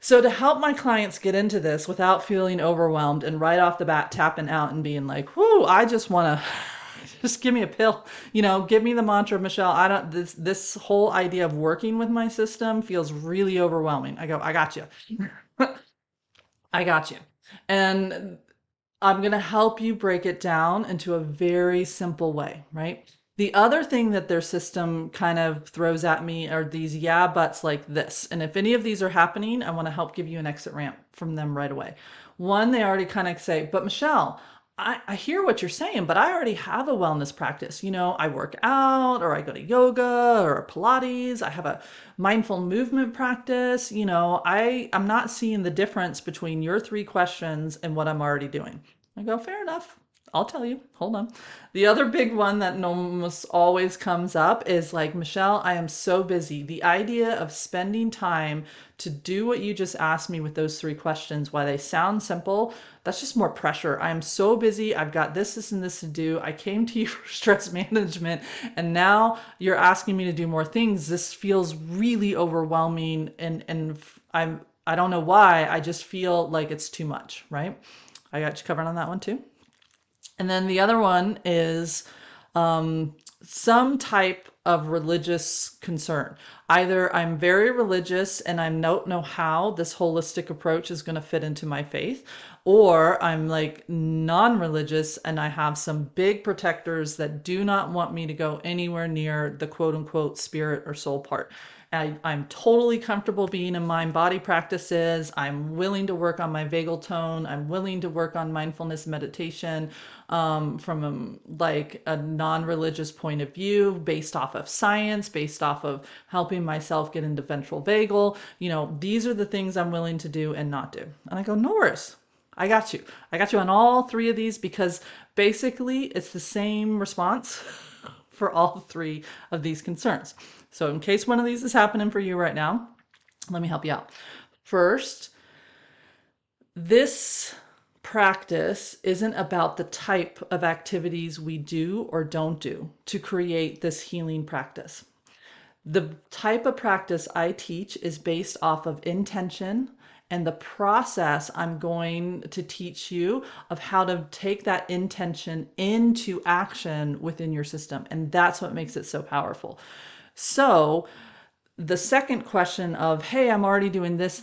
So to help my clients get into this without feeling overwhelmed and right off the bat tapping out and being like, whoo, I just want to just give me a pill, give me the mantra, Michelle. I don't, this whole idea of working with my system feels really overwhelming. I go, I got you. I got you. And I'm going to help you break it down into a very simple way, right? The other thing that their system kind of throws at me are these yeah buts like this. And if any of these are happening, I want to help give you an exit ramp from them right away. One, they already kind of say, but Michelle, I hear what you're saying, but I already have a wellness practice. I work out or I go to yoga or Pilates. I have a mindful movement practice. I'm not seeing the difference between your three questions and what I'm already doing. I go, fair enough. I'll tell you. Hold on. The other big one that almost always comes up is like, Michelle, I am so busy. The idea of spending time to do what you just asked me with those three questions, while they sound simple, that's just more pressure. I am so busy. I've got this, and this to do. I came to you for stress management, and now you're asking me to do more things. This feels really overwhelming, and I don't know why. I just feel like it's too much, right? I got you covered on that one too. And then the other one is some type of religious concern. Either I'm very religious and I don't know how this holistic approach is going to fit into my faith, or I'm like non-religious and I have some big protectors that do not want me to go anywhere near the quote unquote spirit or soul part. I'm totally comfortable being in mind body practices. I'm willing to work on my vagal tone. I'm willing to work on mindfulness meditation from a non-religious point of view, based off of science, based off of helping myself get into ventral vagal. These are the things I'm willing to do and not do. And I go, no worries. I got you. I got you on all three of these because basically it's the same response for all three of these concerns. So in case one of these is happening for you right now, let me help you out. First, this practice isn't about the type of activities we do or don't do to create this healing practice. The type of practice I teach is based off of intention and the process I'm going to teach you of how to take that intention into action within your system. And that's what makes it so powerful. So the second question of, hey, I'm already doing this,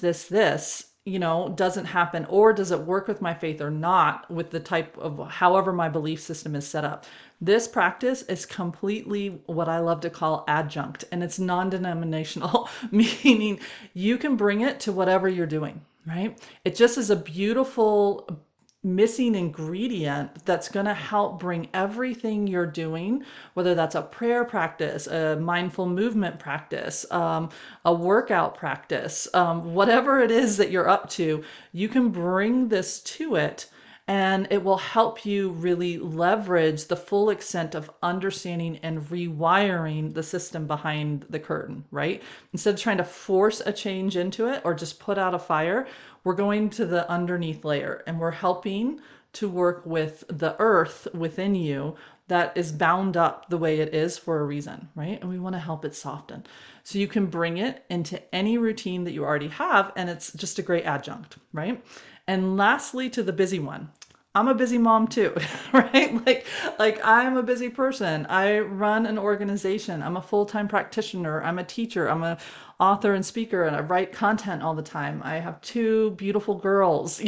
doesn't happen, or does it work with my faith or not, with the type of however my belief system is set up. This practice is completely what I love to call adjunct, and it's non-denominational, meaning you can bring it to whatever you're doing, right? It just is a beautiful missing ingredient that's going to help bring everything you're doing, whether that's a prayer practice, a mindful movement practice, a workout practice, whatever it is that you're up to, you can bring this to it. And it will help you really leverage the full extent of understanding and rewiring the system behind the curtain, right? Instead of trying to force a change into it or just put out a fire, we're going to the underneath layer and we're helping to work with the earth within you that is bound up the way it is for a reason, right? And we want to help it soften. So you can bring it into any routine that you already have, and it's just a great adjunct, right? And lastly, to the busy one. I'm a busy mom too, right? Like I'm a busy person. I run an organization. I'm a full-time practitioner. I'm a teacher. I'm a author and speaker, and I write content all the time. I have two beautiful girls,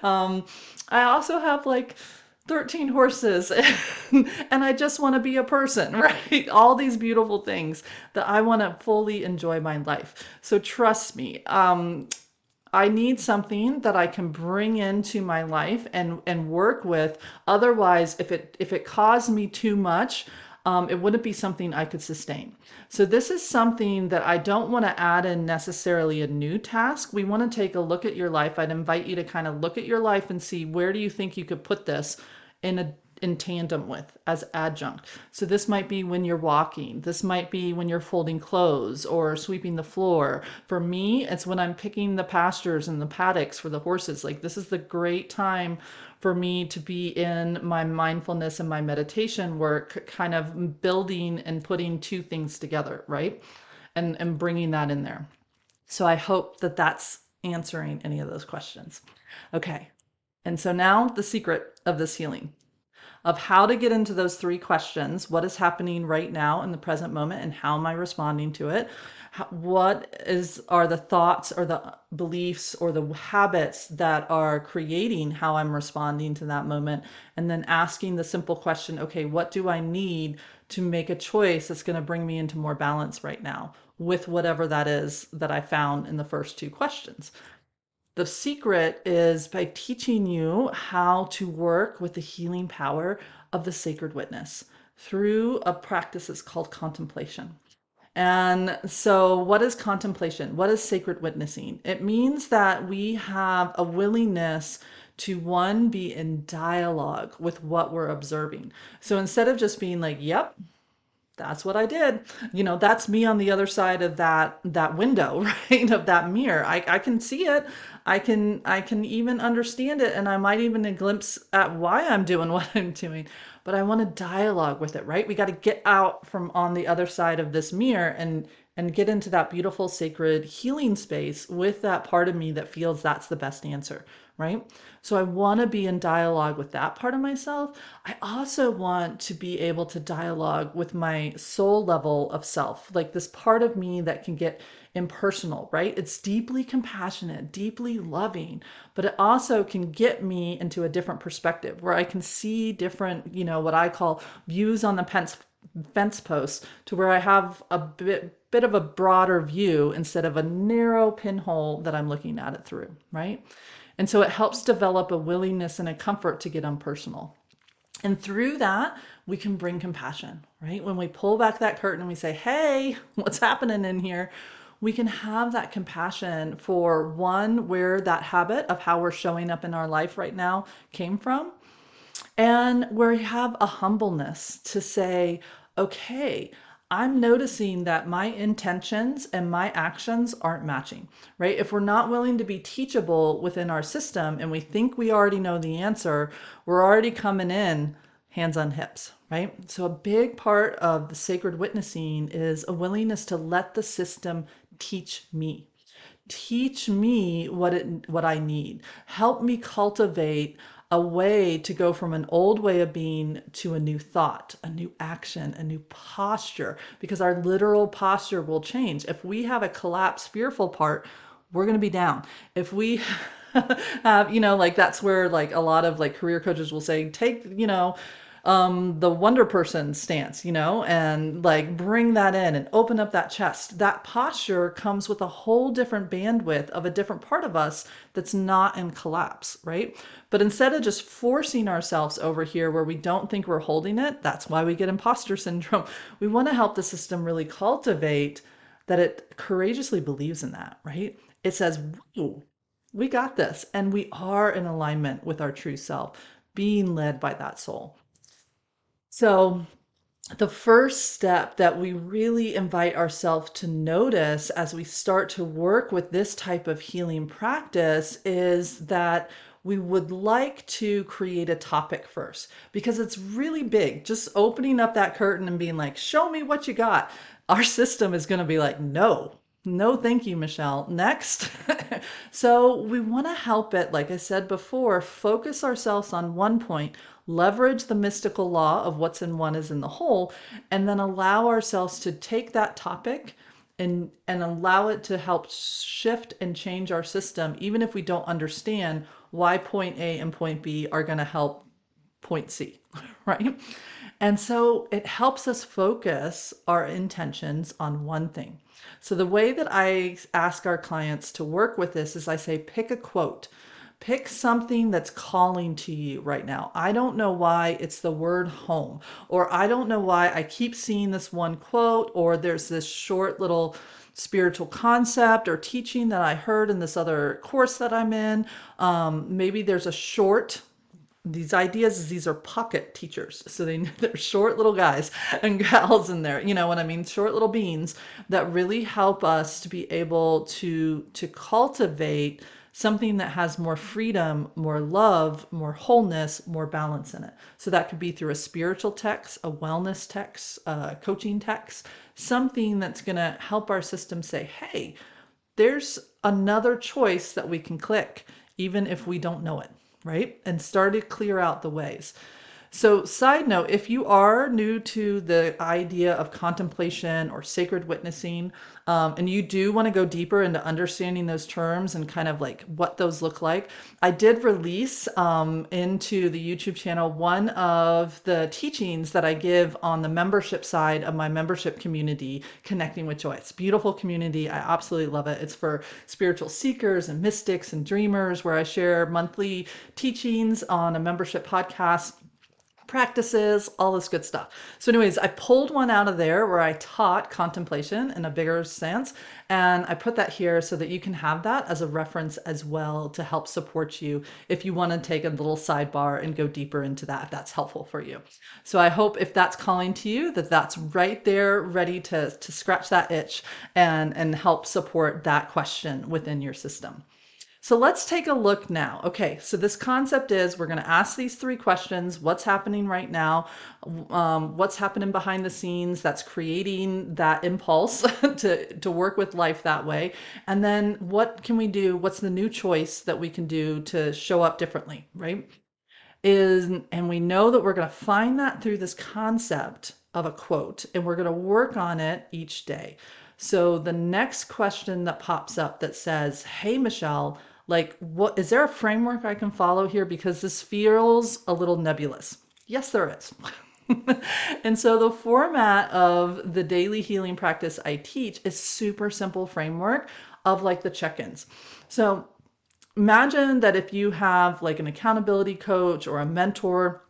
I also have like 13 horses and I just want to be a person, right? All these beautiful things that I want to fully enjoy my life. So trust me, I need something that I can bring into my life and work with. Otherwise, if it caused me too much, it wouldn't be something I could sustain. So this is something that I don't want to add in necessarily a new task. We want to take a look at your life. I'd invite you to kind of look at your life and see, where do you think you could put this in tandem with as adjunct. So this might be when you're walking. This might be when you're folding clothes or sweeping the floor. For me, it's when I'm picking the pastures and the paddocks for the horses. Like, this is the great time for me to be in my mindfulness and my meditation work, kind of building and putting two things together, right? And bringing that in there. So I hope that that's answering any of those questions. Okay. And so now the secret of this healing, of how to get into those three questions. What is happening right now in the present moment, and how am I responding to it? Are the thoughts or the beliefs or the habits that are creating how I'm responding to that moment? And then asking the simple question, okay, what do I need to make a choice that's going to bring me into more balance right now with whatever that is that I found in the first two questions? The secret is by teaching you how to work with the healing power of the sacred witness through a practice that's called contemplation. And so, what is contemplation? What is sacred witnessing? It means that we have a willingness to, one, be in dialogue with what we're observing. So instead of just being like, yep, that's what I did. That's me on the other side of that window, right? Of that mirror. I can see it. I can even understand it, and I might even a glimpse at why I'm doing what I'm doing. But I want to dialogue with it, right? We got to get out from on the other side of this mirror and get into that beautiful sacred healing space with that part of me that feels that's the best answer, right? So I want to be in dialogue with that part of myself. I also want to be able to dialogue with my soul level of self, like this part of me that can get impersonal, right? It's deeply compassionate, deeply loving, but it also can get me into a different perspective where I can see different, what I call views on the fence post, to where I have a bit of a broader view instead of a narrow pinhole that I'm looking at it through, right? And so it helps develop a willingness and a comfort to get unpersonal. And through that, we can bring compassion, right? When we pull back that curtain and we say, hey, what's happening in here? We can have that compassion for, one, where that habit of how we're showing up in our life right now came from, and where we have a humbleness to say, okay, I'm noticing that my intentions and my actions aren't matching, right? If we're not willing to be teachable within our system and we think we already know the answer, we're already coming in hands on hips, right? So a big part of the sacred witnessing is a willingness to let the system teach me. Teach me what I need. Help me cultivate a way to go from an old way of being to a new thought, a new action, a new posture, because our literal posture will change. If we have a collapsed, fearful part, we're going to be down. If we have, like that's where like a lot of like career coaches will say, take, the wonder person stance, and like bring that in and open up that chest. That posture comes with a whole different bandwidth of a different part of us that's not in collapse, right? But instead of just forcing ourselves over here where we don't think we're holding it, that's why we get imposter syndrome. We want to help the system really cultivate that it courageously believes in that, right? It says, whoa, we got this. And we are in alignment with our true self, being led by that soul. So, the first step that we really invite ourselves to notice as we start to work with this type of healing practice is that we would like to create a topic first because it's really big. Just opening up that curtain and being like, show me what you got. Our system is going to be like, no. No, thank you, Michelle. Next. So we want to help it, like I said before, focus ourselves on one point, leverage the mystical law of what's in one is in the whole, and then allow ourselves to take that topic and allow it to help shift and change our system, even if we don't understand why point A and point B are going to help point C, right? And so it helps us focus our intentions on one thing. So the way that I ask our clients to work with this is I say, pick a quote. Pick something that's calling to you right now. I don't know why it's the word home, or I don't know why I keep seeing this one quote, or there's this short little spiritual concept or teaching that I heard in this other course that I'm in. Maybe there's a short these ideas, these are pocket teachers. So they're short little guys and gals in there. You know what I mean? Short little beans that really help us to be able to cultivate something that has more freedom, more love, more wholeness, more balance in it. So that could be through a spiritual text, a wellness text, a coaching text, something that's going to help our system say, hey, there's another choice that we can click, even if we don't know it, right? And start to clear out the ways. So, side note, if you are new to the idea of contemplation or sacred witnessing, and you do want to go deeper into understanding those terms and kind of like what those look like, I did release into the YouTube channel one of the teachings that I give on the membership side of my membership community, Connecting with Joy. It's a beautiful community. I absolutely love it. It's for spiritual seekers and mystics and dreamers, where I share monthly teachings on a membership podcast, practices, all this good stuff. So anyways, I pulled one out of there where I taught contemplation in a bigger sense, and I put that here so that you can have that as a reference as well to help support you if you want to take a little sidebar and go deeper into that, if that's helpful for you. So I hope if that's calling to you, that that's right there ready to scratch that itch and help support that question within your system. So let's take a look now. Okay, so this concept is we're going to ask these three questions. What's happening right now? What's happening behind the scenes that's creating that impulse to work with life that way? And then what can we do? What's the new choice that we can do to show up differently, right? And we know that we're going to find that through this concept of a quote, and we're going to work on it each day. So the next question that pops up that says, hey, Michelle, like, what is there a framework I can follow here? Because this feels a little nebulous. Yes, there is. And so the format of the daily healing practice I teach is super simple framework of like the check-ins. So imagine that if you have like an accountability coach or a mentor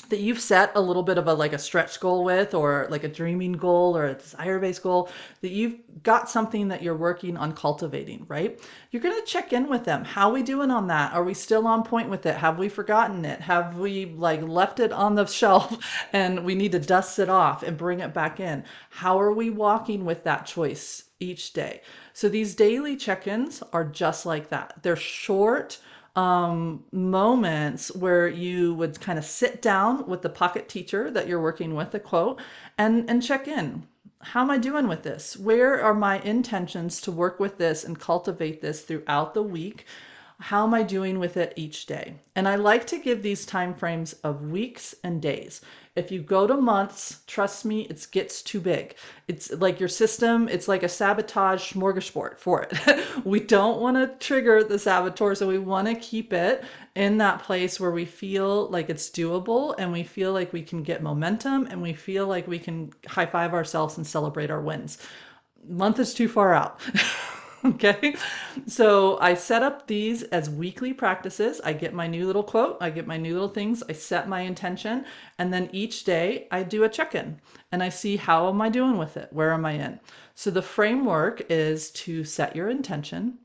that you've set a little bit of a like a stretch goal with, or like a dreaming goal or a desire-based goal, that you've got something that you're working on cultivating, right? You're going to check in with them. How are we doing on that? Are we still on point with it? Have we forgotten it? Have we like left it on the shelf and we need to dust it off and bring it back in? How are we walking with that choice each day? So these daily check-ins are just like that. They're short moments where you would kind of sit down with the pocket teacher that you're working with, a quote, and check in. How am I doing with this? Where are my intentions to work with this and cultivate this throughout the week? How am I doing with it each day? And I like to give these time frames of weeks and days. If you go to months, trust me, it gets too big. It's like your system, it's like a sabotage smorgasbord for it. We don't want to trigger the saboteur, so we want to keep it in that place where we feel like it's doable and we feel like we can get momentum and we feel like we can high five ourselves and celebrate our wins. Month is too far out. Okay. So I set up these as weekly practices. I get my new little quote, I get my new little things, I set my intention, and then each day I do a check-in and I see how am I doing with it? Where am I in? So the framework is to set your intention.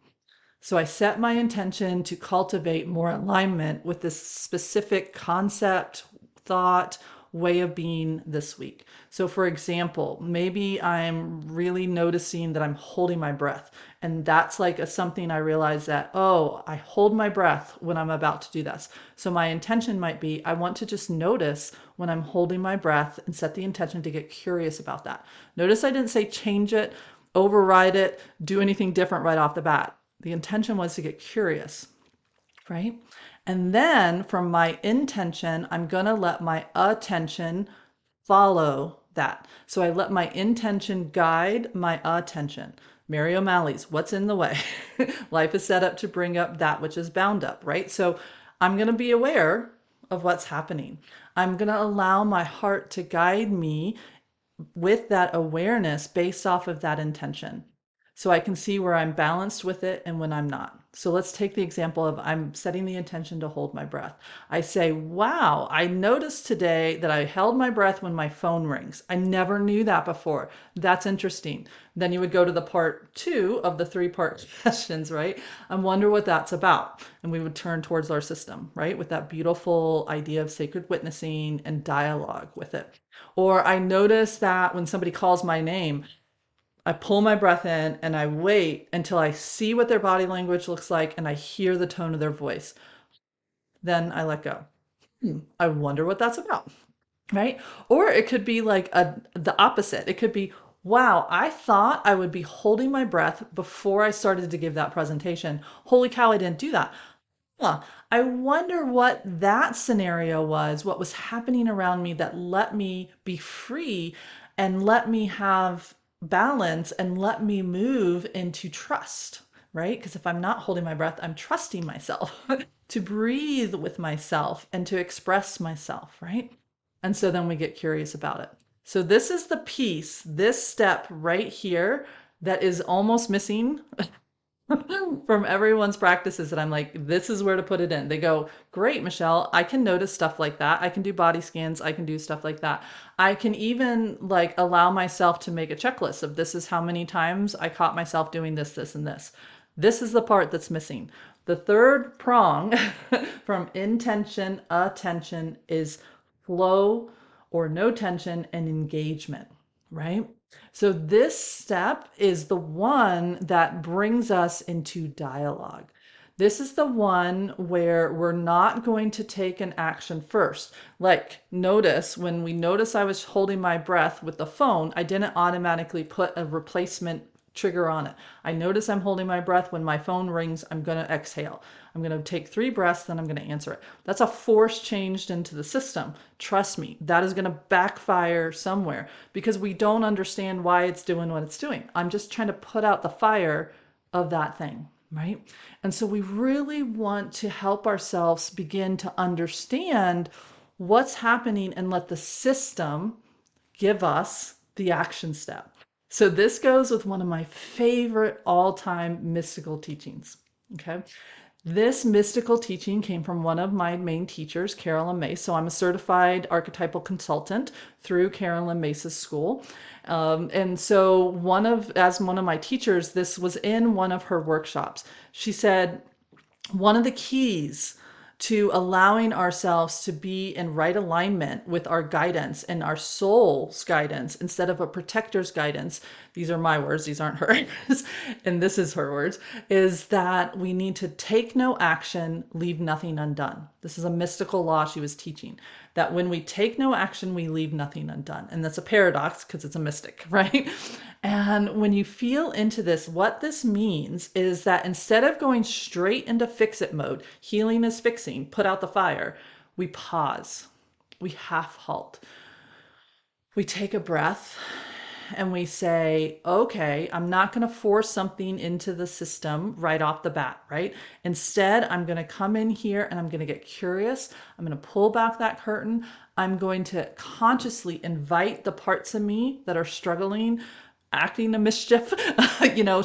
So I set my intention to cultivate more alignment with this specific concept, thought, way of being this week. So, for example, maybe I'm really noticing that I'm holding my breath. And that's like something I realize that, oh, I hold my breath when I'm about to do this. So, my intention might be I want to just notice when I'm holding my breath and set the intention to get curious about that. Notice I didn't say change it, override it, do anything different right off the bat. The intention was to get curious, right? And then from my intention, I'm going to let my attention follow that. So I let my intention guide my attention. Mary O'Malley's What's in the Way? Life is set up to bring up that which is bound up, right? So I'm going to be aware of what's happening. I'm going to allow my heart to guide me with that awareness based off of that intention. So I can see where I'm balanced with it and when I'm not. So let's take the example of I'm setting the intention to hold my breath. I say, wow, I noticed today that I held my breath when my phone rings. I never knew that before. That's interesting. Then you would go to the part 2 of the 3-part questions, right? I wonder what that's about. And we would turn towards our system, right? With that beautiful idea of sacred witnessing and dialogue with it. Or I notice that when somebody calls my name, I pull my breath in and I wait until I see what their body language looks like and I hear the tone of their voice. Then I let go. I wonder what that's about, right? Or it could be like the opposite. It could be, wow, I thought I would be holding my breath before I started to give that presentation. Holy cow, I didn't do that. Huh. I wonder what that scenario was, what was happening around me that let me be free and let me have balance and let me move into trust, right? Because if I'm not holding my breath, I'm trusting myself to breathe with myself and to express myself, right? And so then we get curious about it. So this is the piece, this step right here that is almost missing from everyone's practices that I'm like, this is where to put it in. They go, great, Michelle, I can notice stuff like that. I can do body scans. I can do stuff like that. I can even like allow myself to make a checklist of this is how many times I caught myself doing this, this, and this. This is the part that's missing. The third prong from intention, attention is flow or no tension and engagement, right? So this step is the one that brings us into dialogue. This is the one where we're not going to take an action first. Like notice when we notice I was holding my breath with the phone, I didn't automatically put a replacement trigger on it. I notice I'm holding my breath when my phone rings, I'm going to exhale. I'm going to take 3 breaths, then I'm going to answer it. That's a force changed into the system. Trust me, that is going to backfire somewhere because we don't understand why it's doing what it's doing. I'm just trying to put out the fire of that thing, right? And so we really want to help ourselves begin to understand what's happening and let the system give us the action step. So this goes with one of my favorite all-time mystical teachings, okay? This mystical teaching came from one of my main teachers, Carolyn Myss. So I'm a certified archetypal consultant through Carolyn Myss's school. And so as one of my teachers, this was in one of her workshops. She said, one of the keys to allowing ourselves to be in right alignment with our guidance and our soul's guidance instead of a protector's guidance, these are my words, these aren't hers, and this is her words, is that we need to take no action, leave nothing undone. This is a mystical law she was teaching, that when we take no action, we leave nothing undone. And that's a paradox because it's a mystic, right? And when you feel into this, what this means is that instead of going straight into fix it mode, healing is fixing, put out the fire, we pause, we half halt, we take a breath, and we say, okay, I'm not going to force something into the system right off the bat, right? Instead, I'm going to come in here and I'm going to get curious. I'm going to pull back that curtain. I'm going to consciously invite the parts of me that are struggling, acting a mischief,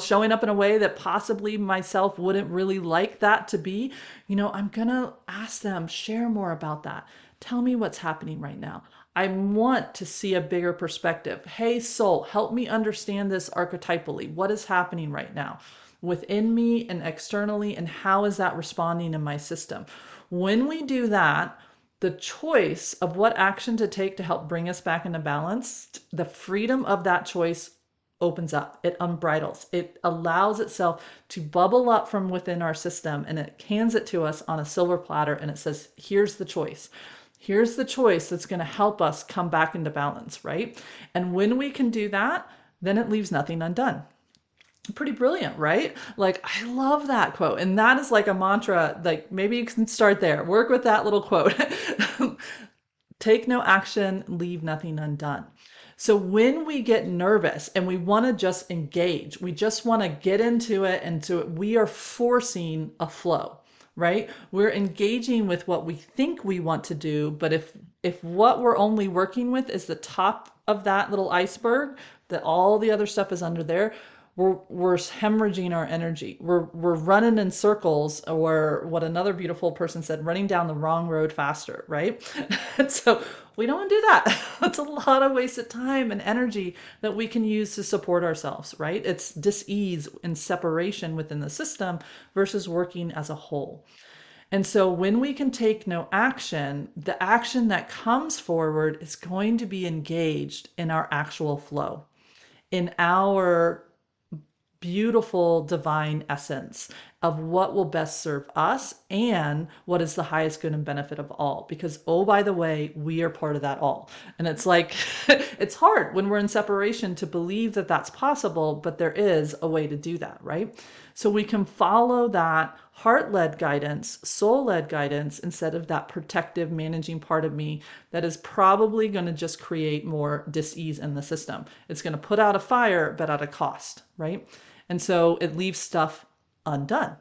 showing up in a way that possibly myself wouldn't really like that to be. I'm going to ask them, share more about that. Tell me what's happening right now. I want to see a bigger perspective. Hey, soul, help me understand this archetypally. What is happening right now within me and externally, and how is that responding in my system? When we do that, the choice of what action to take to help bring us back into balance, the freedom of that choice opens up. It unbridles. It allows itself to bubble up from within our system, and it hands it to us on a silver platter, and it says, here's the choice. Here's the choice that's going to help us come back into balance, right? And when we can do that, then it leaves nothing undone. Pretty brilliant, right? Like, I love that quote. And that is like a mantra. Like, maybe you can start there. Work with that little quote. Take no action, leave nothing undone. So when we get nervous and we want to just engage, we just want to get into it, and so we are forcing a flow, right? We're engaging with what we think we want to do, but if what we're only working with is the top of that little iceberg, that all the other stuff is under there, we're hemorrhaging our energy. We're running in circles, or what another beautiful person said, running down the wrong road faster, right? And so we don't want to do that. It's a lot of wasted time and energy that we can use to support ourselves, right? It's dis-ease and separation within the system versus working as a whole. And so when we can take no action, the action that comes forward is going to be engaged in our actual flow, in our beautiful divine essence of what will best serve us and what is the highest good and benefit of all. Because, oh, by the way, we are part of that all. And it's like, it's hard when we're in separation to believe that that's possible, but there is a way to do that, right? So we can follow that heart-led guidance, soul-led guidance, instead of that protective, managing part of me that is probably going to just create more dis-ease in the system. It's going to put out a fire, but at a cost, right? And so it leaves stuff undone.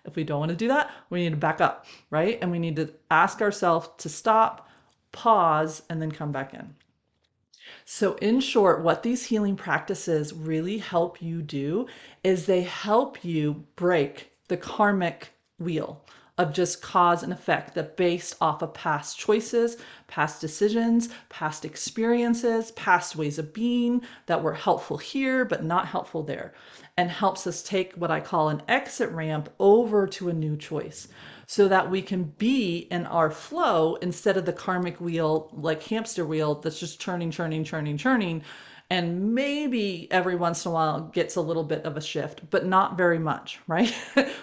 If we don't want to do that, we need to back up, right? And we need to ask ourselves to stop, pause, and then come back in. So in short, what these healing practices really help you do is they help you break the karmic wheel of just cause and effect that based off of past choices, past decisions, past experiences, past ways of being that were helpful here, but not helpful there, and helps us take what I call an exit ramp over to a new choice so that we can be in our flow instead of the karmic wheel, like hamster wheel that's just churning, churning, churning, churning. And maybe every once in a while gets a little bit of a shift, but not very much, right?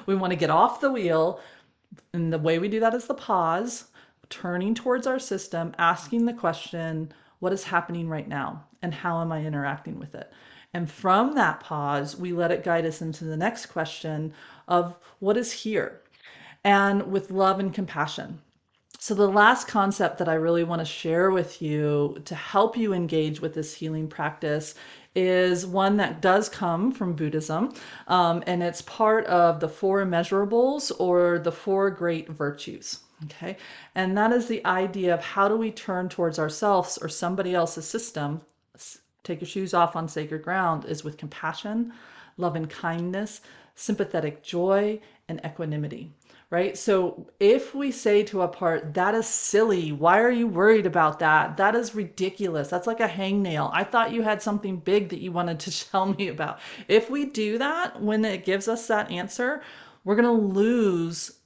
We want to get off the wheel. And the way we do that is the pause, turning towards our system, asking the question, what is happening right now? And how am I interacting with it? And from that pause, we let it guide us into the next question of what is here? And with love and compassion. So the last concept that I really want to share with you to help you engage with this healing practice is one that does come from Buddhism, and it's part of the four immeasurables, or the four great virtues. Okay, and that is the idea of how do we turn towards ourselves or somebody else's system. Take your shoes off on sacred ground is with compassion, love and kindness, sympathetic joy, and equanimity. Right? So if we say to a part, that is silly, why are you worried about that? That is ridiculous. That's like a hangnail. I thought you had something big that you wanted to tell me about. If we do that, when it gives us that answer, we're going to lose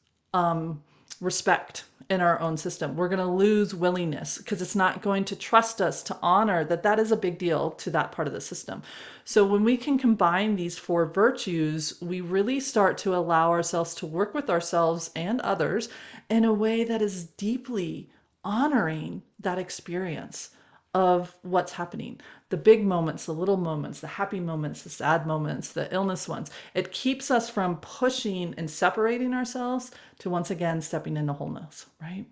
respect in our own system. We're going to lose willingness because it's not going to trust us to honor that that is a big deal to that part of the system. So when we can combine these four virtues, we really start to allow ourselves to work with ourselves and others in a way that is deeply honoring that experience of what's happening. The big moments, the little moments, the happy moments, the sad moments, the illness ones. It keeps us from pushing and separating ourselves to once again stepping into wholeness, right?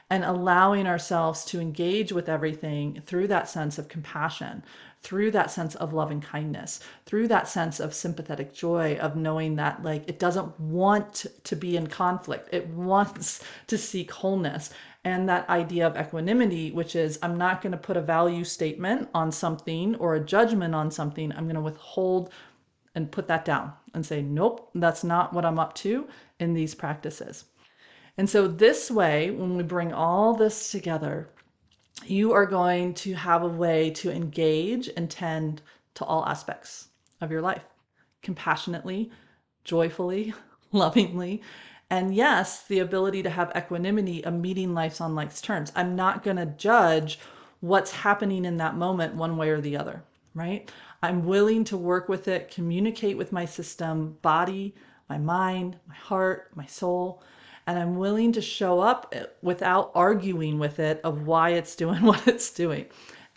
And allowing ourselves to engage with everything through that sense of compassion, through that sense of loving kindness, through that sense of sympathetic joy, of knowing that like it doesn't want to be in conflict. It wants to seek wholeness. And that idea of equanimity, which is I'm not going to put a value statement on something or a judgment on something. I'm going to withhold and put that down and say, nope, that's not what I'm up to in these practices. And so this way, when we bring all this together, you are going to have a way to engage and tend to all aspects of your life compassionately, joyfully, lovingly. And yes, the ability to have equanimity of meeting life's on life's terms. I'm not going to judge what's happening in that moment one way or the other, right? I'm willing to work with it, communicate with my system, body, my mind, my heart, my soul. And I'm willing to show up without arguing with it of why it's doing what it's doing.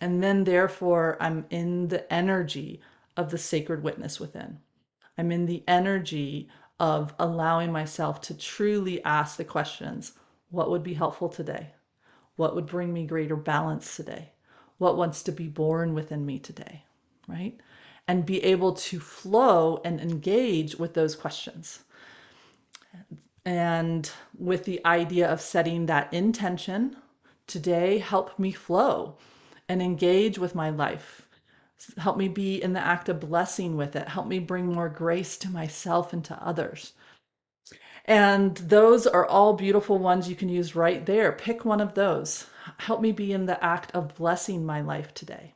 And then therefore, I'm in the energy of the sacred witness within. I'm in the energy of allowing myself to truly ask the questions, what would be helpful today? What would bring me greater balance today? What wants to be born within me today, right? And be able to flow and engage with those questions. And with the idea of setting that intention, today help me flow and engage with my life. Help me be in the act of blessing with it. Help me bring more grace to myself and to others. And those are all beautiful ones you can use right there. Pick one of those. Help me be in the act of blessing my life today.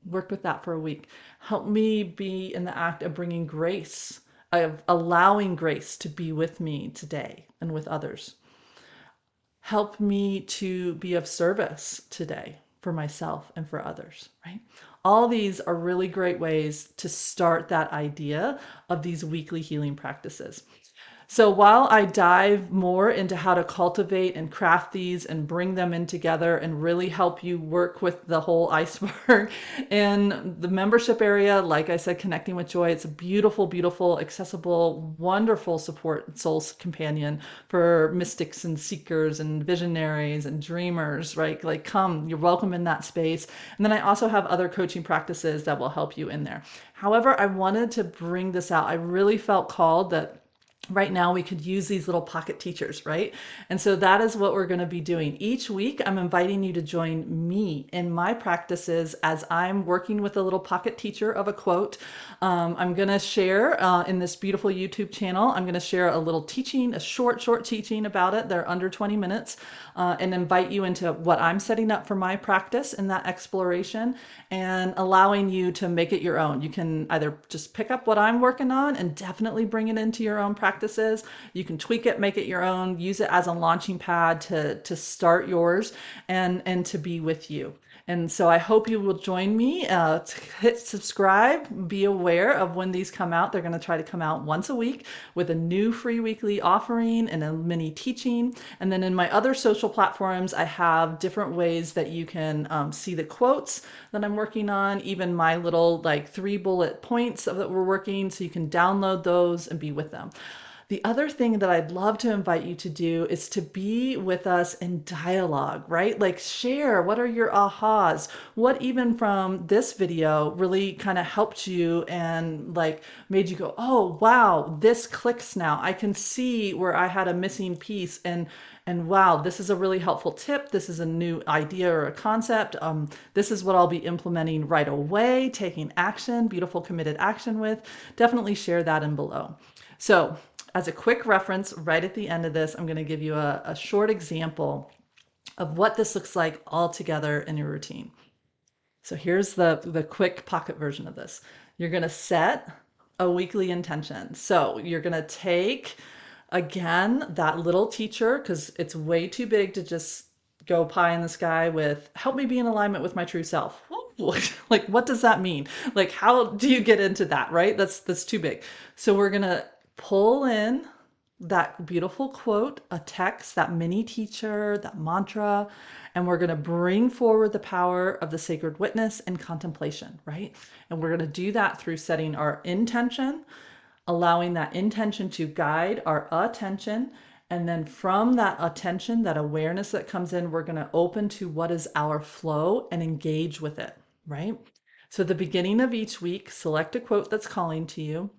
Work with that for a week. Help me be in the act of bringing grace, of allowing grace to be with me today and with others. Help me to be of service today for myself and for others, right? All these are really great ways to start that idea of these weekly healing practices. So while I dive more into how to cultivate and craft these and bring them in together and really help you work with the whole iceberg in the membership area, like I said, Connecting with Joy, it's a beautiful, beautiful, accessible, wonderful support soul companion for mystics and seekers and visionaries and dreamers, right? Like come, you're welcome in that space. And then I also have other coaching practices that will help you in there. However, I wanted to bring this out. I really felt called that right now we could use these little pocket teachers, right? And so that is what we're going to be doing. Each week, I'm inviting you to join me in my practices as I'm working with a little pocket teacher of a quote. I'm going to share in this beautiful YouTube channel, I'm going to share a little teaching, a short teaching about it. They're under 20 minutes and invite you into what I'm setting up for my practice in that exploration and allowing you to make it your own. You can either just pick up what I'm working on and definitely bring it into your own practices. You can tweak it, make it your own, use it as a launching pad to start yours and to be with you. And so I hope you will join me. Hit subscribe, be aware of when these come out. They're going to try to come out once a week with a new free weekly offering and a mini teaching. And then in my other social platforms, I have different ways that you can see the quotes that I'm working on, even my little like 3 bullet points that we're working, so you can download those and be with them. The other thing that I'd love to invite you to do is to be with us in dialogue, right? Like share, what are your ahas? What even from this video really kind of helped you and like made you go, oh, wow, this clicks now. I can see where I had a missing piece and wow, this is a really helpful tip. This is a new idea or a concept. This is what I'll be implementing right away, taking action, beautiful committed action with. Definitely share that in below. So as a quick reference, right at the end of this, I'm going to give you a short example of what this looks like all together in your routine. So here's the quick pocket version of this. You're going to set a weekly intention. So you're going to take, again, that little teacher, because it's way too big to just go pie in the sky with, help me be in alignment with my true self. Like, what does that mean? Like, how do you get into that, right? That's too big. So we're going to pull in that beautiful quote, a text, that mini teacher, that mantra, and we're going to bring forward the power of the sacred witness and contemplation, right? And we're going to do that through setting our intention, allowing that intention to guide our attention. And then from that attention, that awareness that comes in, we're going to open to what is our flow and engage with it, right? So at the beginning of each week, select a quote that's calling to you.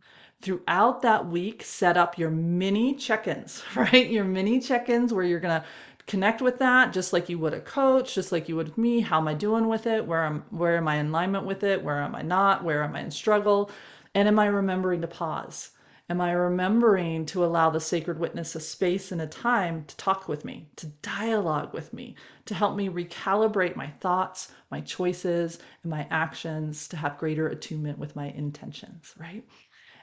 Throughout that week, set up your mini check-ins, right? Your mini check-ins where you're going to connect with that just like you would a coach, just like you would with me. How am I doing with it? Where am I in alignment with it? Where am I not? Where am I in struggle? And am I remembering to pause? Am I remembering to allow the sacred witness a space and a time to talk with me, to dialogue with me, to help me recalibrate my thoughts, my choices, and my actions to have greater attunement with my intentions, right?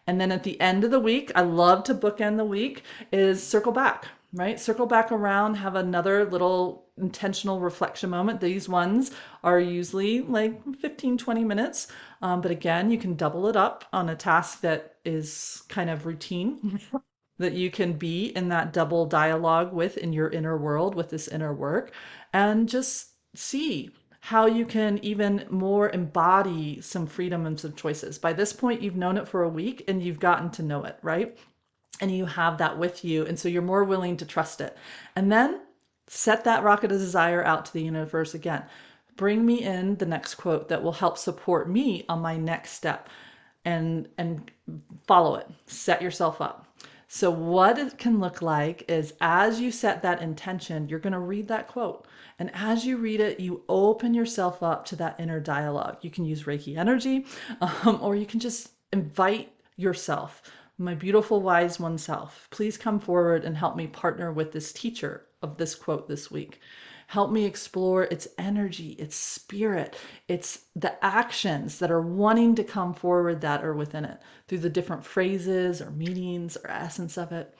And then at the end of the week, I love to bookend the week, is circle back, right? Circle back around, have another little intentional reflection moment. These ones are usually like 15, 20 minutes. But again, you can double it up on a task that is kind of routine that you can be in that double dialogue with in your inner world with this inner work, and just see how you can even more embody some freedom and some choices. By this point, you've known it for a week and you've gotten to know it, right? And you have that with you. And so you're more willing to trust it. And then set that rocket of desire out to the universe again. Bring me in the next quote that will help support me on my next step, and follow it. Set yourself up. So what it can look like is as you set that intention, you're going to read that quote. And as you read it, you open yourself up to that inner dialogue. You can use Reiki energy, or you can just invite yourself, my beautiful wise one self, please come forward and help me partner with this teacher of this quote this week. Help me explore its energy, its spirit, its the actions that are wanting to come forward that are within it through the different phrases or meanings or essence of it.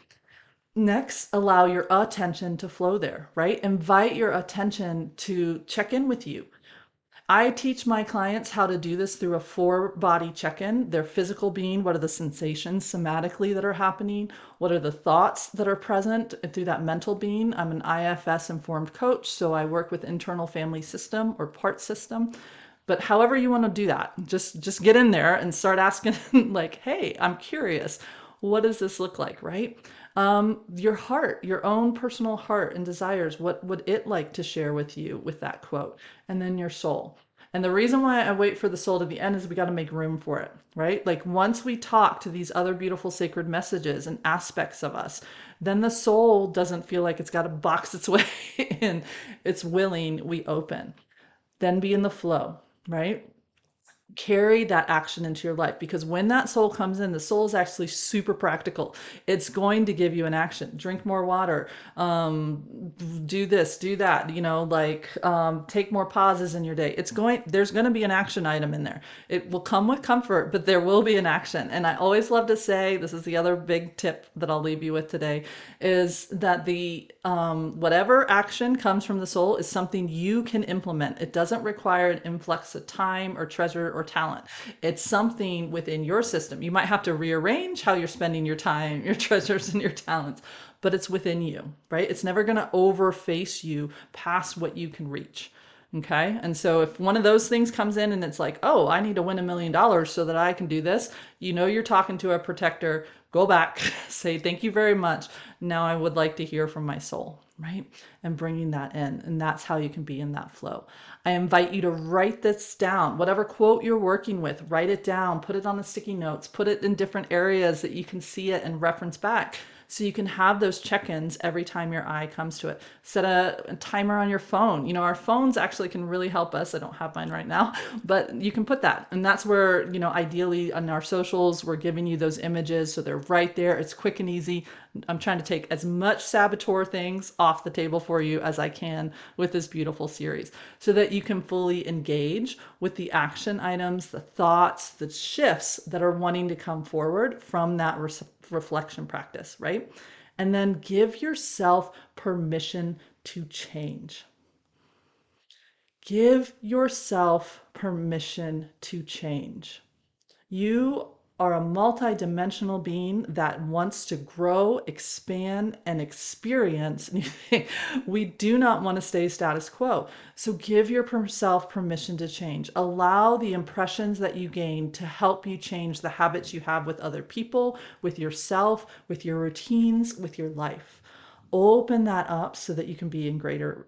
Next, allow your attention to flow there, right? Invite your attention to check in with you. I teach my clients how to do this through a 4 body check-in. Their physical being, what are the sensations somatically that are happening? What are the thoughts that are present through that mental being? I'm an IFS informed coach, so I work with internal family system or part system. But however you want to do that, just get in there and start asking like, hey, I'm curious. What does this look like, right? Your heart, your own personal heart and desires, what would it like to share with you with that quote? And then your soul. And the reason why I wait for the soul to the end is we got to make room for it, right? Like once we talk to these other beautiful sacred messages and aspects of us, then the soul doesn't feel like it's got to box its way in. It's willing, we open. Then be in the flow, right? Carry that action into your life, because when that soul comes in, the soul is actually super practical. It's going to give you an action. Drink more water, do this, do that, like take more pauses in your day. There's going to be an action item in there. It will come with comfort, but there will be an action. And I always love to say, this is the other big tip that I'll leave you with today, is that the whatever action comes from the soul is something you can implement. It doesn't require an influx of time or treasure or talent. It's something within your system. You might have to rearrange how you're spending your time, your treasures, and your talents, but it's within you, right? It's never going to overface you past what you can reach. Okay. And so if one of those things comes in and it's like, oh, I need to win $1 million so that I can do this, you're talking to a protector. Go back, say, thank you very much. Now I would like to hear from my soul, right? And bringing that in. And that's how you can be in that flow. I invite you to write this down. Whatever quote you're working with, write it down, put it on the sticky notes, put it in different areas that you can see it and reference back. So you can have those check-ins every time your eye comes to it. Set a timer on your phone. Our phones actually can really help us. I don't have mine right now, but you can put that. And that's where, ideally on our socials, we're giving you those images. So they're right there. It's quick and easy. I'm trying to take as much saboteur things off the table for you as I can with this beautiful series so that you can fully engage with the action items, the thoughts, the shifts that are wanting to come forward from that reflection practice, right? And then give yourself permission to change. Give yourself permission to change. You are a multi-dimensional being that wants to grow, expand, and experience. We do not want to stay status quo. So give yourself permission to change. Allow the impressions that you gain to help you change the habits you have with other people, with yourself, with your routines, with your life. Open that up so that you can be in greater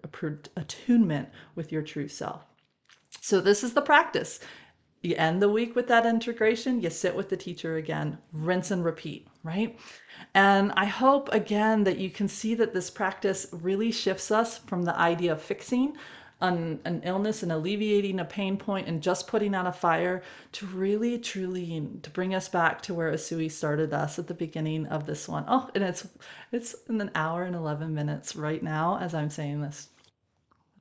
attunement with your true self. So this is the practice. You end the week with that integration, you sit with the teacher again, rinse and repeat, right? And I hope again that you can see that this practice really shifts us from the idea of fixing an illness and alleviating a pain point and just putting out a fire to really truly to bring us back to where Usui started us at the beginning of this one. Oh, and it's in an hour and 11 minutes right now as I'm saying this.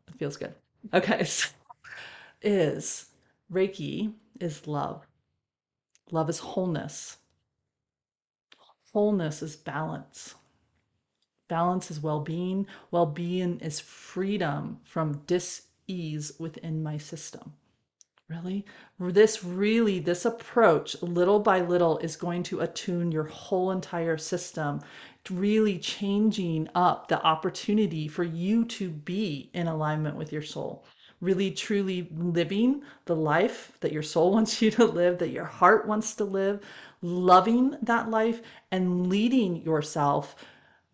It feels good. Okay, so is Reiki is love. Love is wholeness. Wholeness is balance. Balance is well-being. Well-being is freedom from dis-ease within my system. Really? This approach, little by little, is going to attune your whole entire system, really changing up the opportunity for you to be in alignment with your soul. Really, truly living the life that your soul wants you to live, that your heart wants to live, loving that life, and leading yourself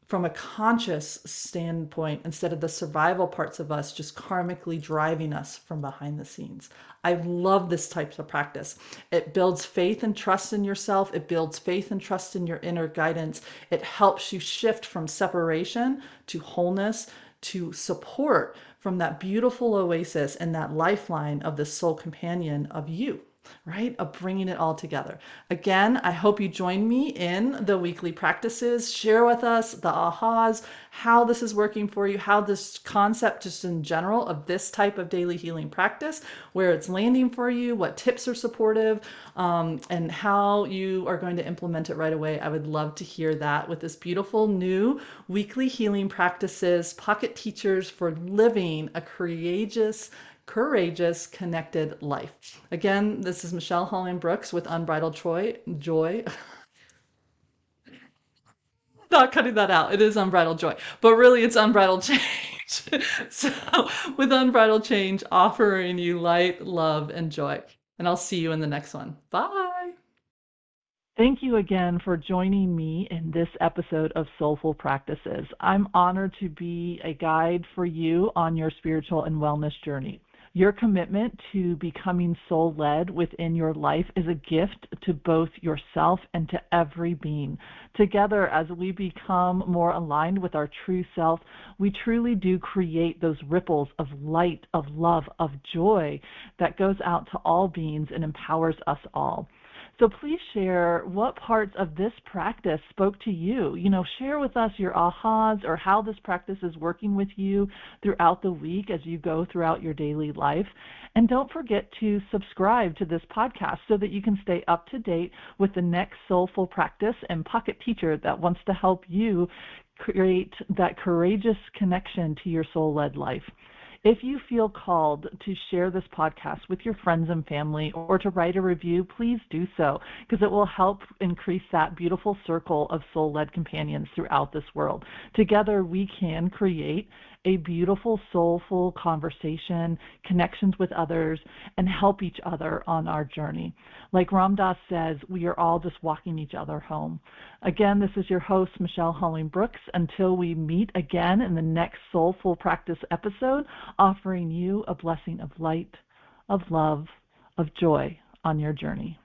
from a conscious standpoint instead of the survival parts of us just karmically driving us from behind the scenes. I love this type of practice. It builds faith and trust in yourself. It builds faith and trust in your inner guidance. It helps you shift from separation to wholeness, to support from that beautiful oasis and that lifeline of the soul companion of you, right? Of bringing it all together. Again, I hope you join me in the weekly practices. Share with us the ahas, how this is working for you, how this concept just in general of this type of daily healing practice, where it's landing for you, what tips are supportive, and how you are going to implement it right away. I would love to hear that with this beautiful new weekly healing practices, pocket teachers for living a courageous, connected life. Again, this is Michelle Holling-Brooks with Unbridled Joy. Not cutting that out. It is Unbridled Joy, but really it's Unbridled Change. So with Unbridled Change, offering you light, love, and joy. And I'll see you in the next one. Bye.
Thank you again for joining me in this episode of Soulful Practices. I'm honored to be a guide for you on your spiritual and wellness journey. Your commitment to becoming soul-led within your life is a gift to both yourself and to every being. Together, as we become more aligned with our true self, we truly do create those ripples of light, of love, of joy that goes out to all beings and empowers us all. So please share what parts of this practice spoke to you. Share with us your ahas or how this practice is working with you throughout the week as you go throughout your daily life. And don't forget to subscribe to this podcast so that you can stay up to date with the next soulful practice and pocket teacher that wants to help you create that courageous connection to your soul-led life. If you feel called to share this podcast with your friends and family or to write a review, please do so, because it will help increase that beautiful circle of soul-led companions throughout this world. Together, we can create a beautiful, soulful conversation, connections with others, and help each other on our journey. Like Ram Dass says, we are all just walking each other home. Again, this is your host, Michelle Holling-Brooks. Until we meet again in the next Soulful Practice episode, offering you a blessing of light, of love, of joy on your journey.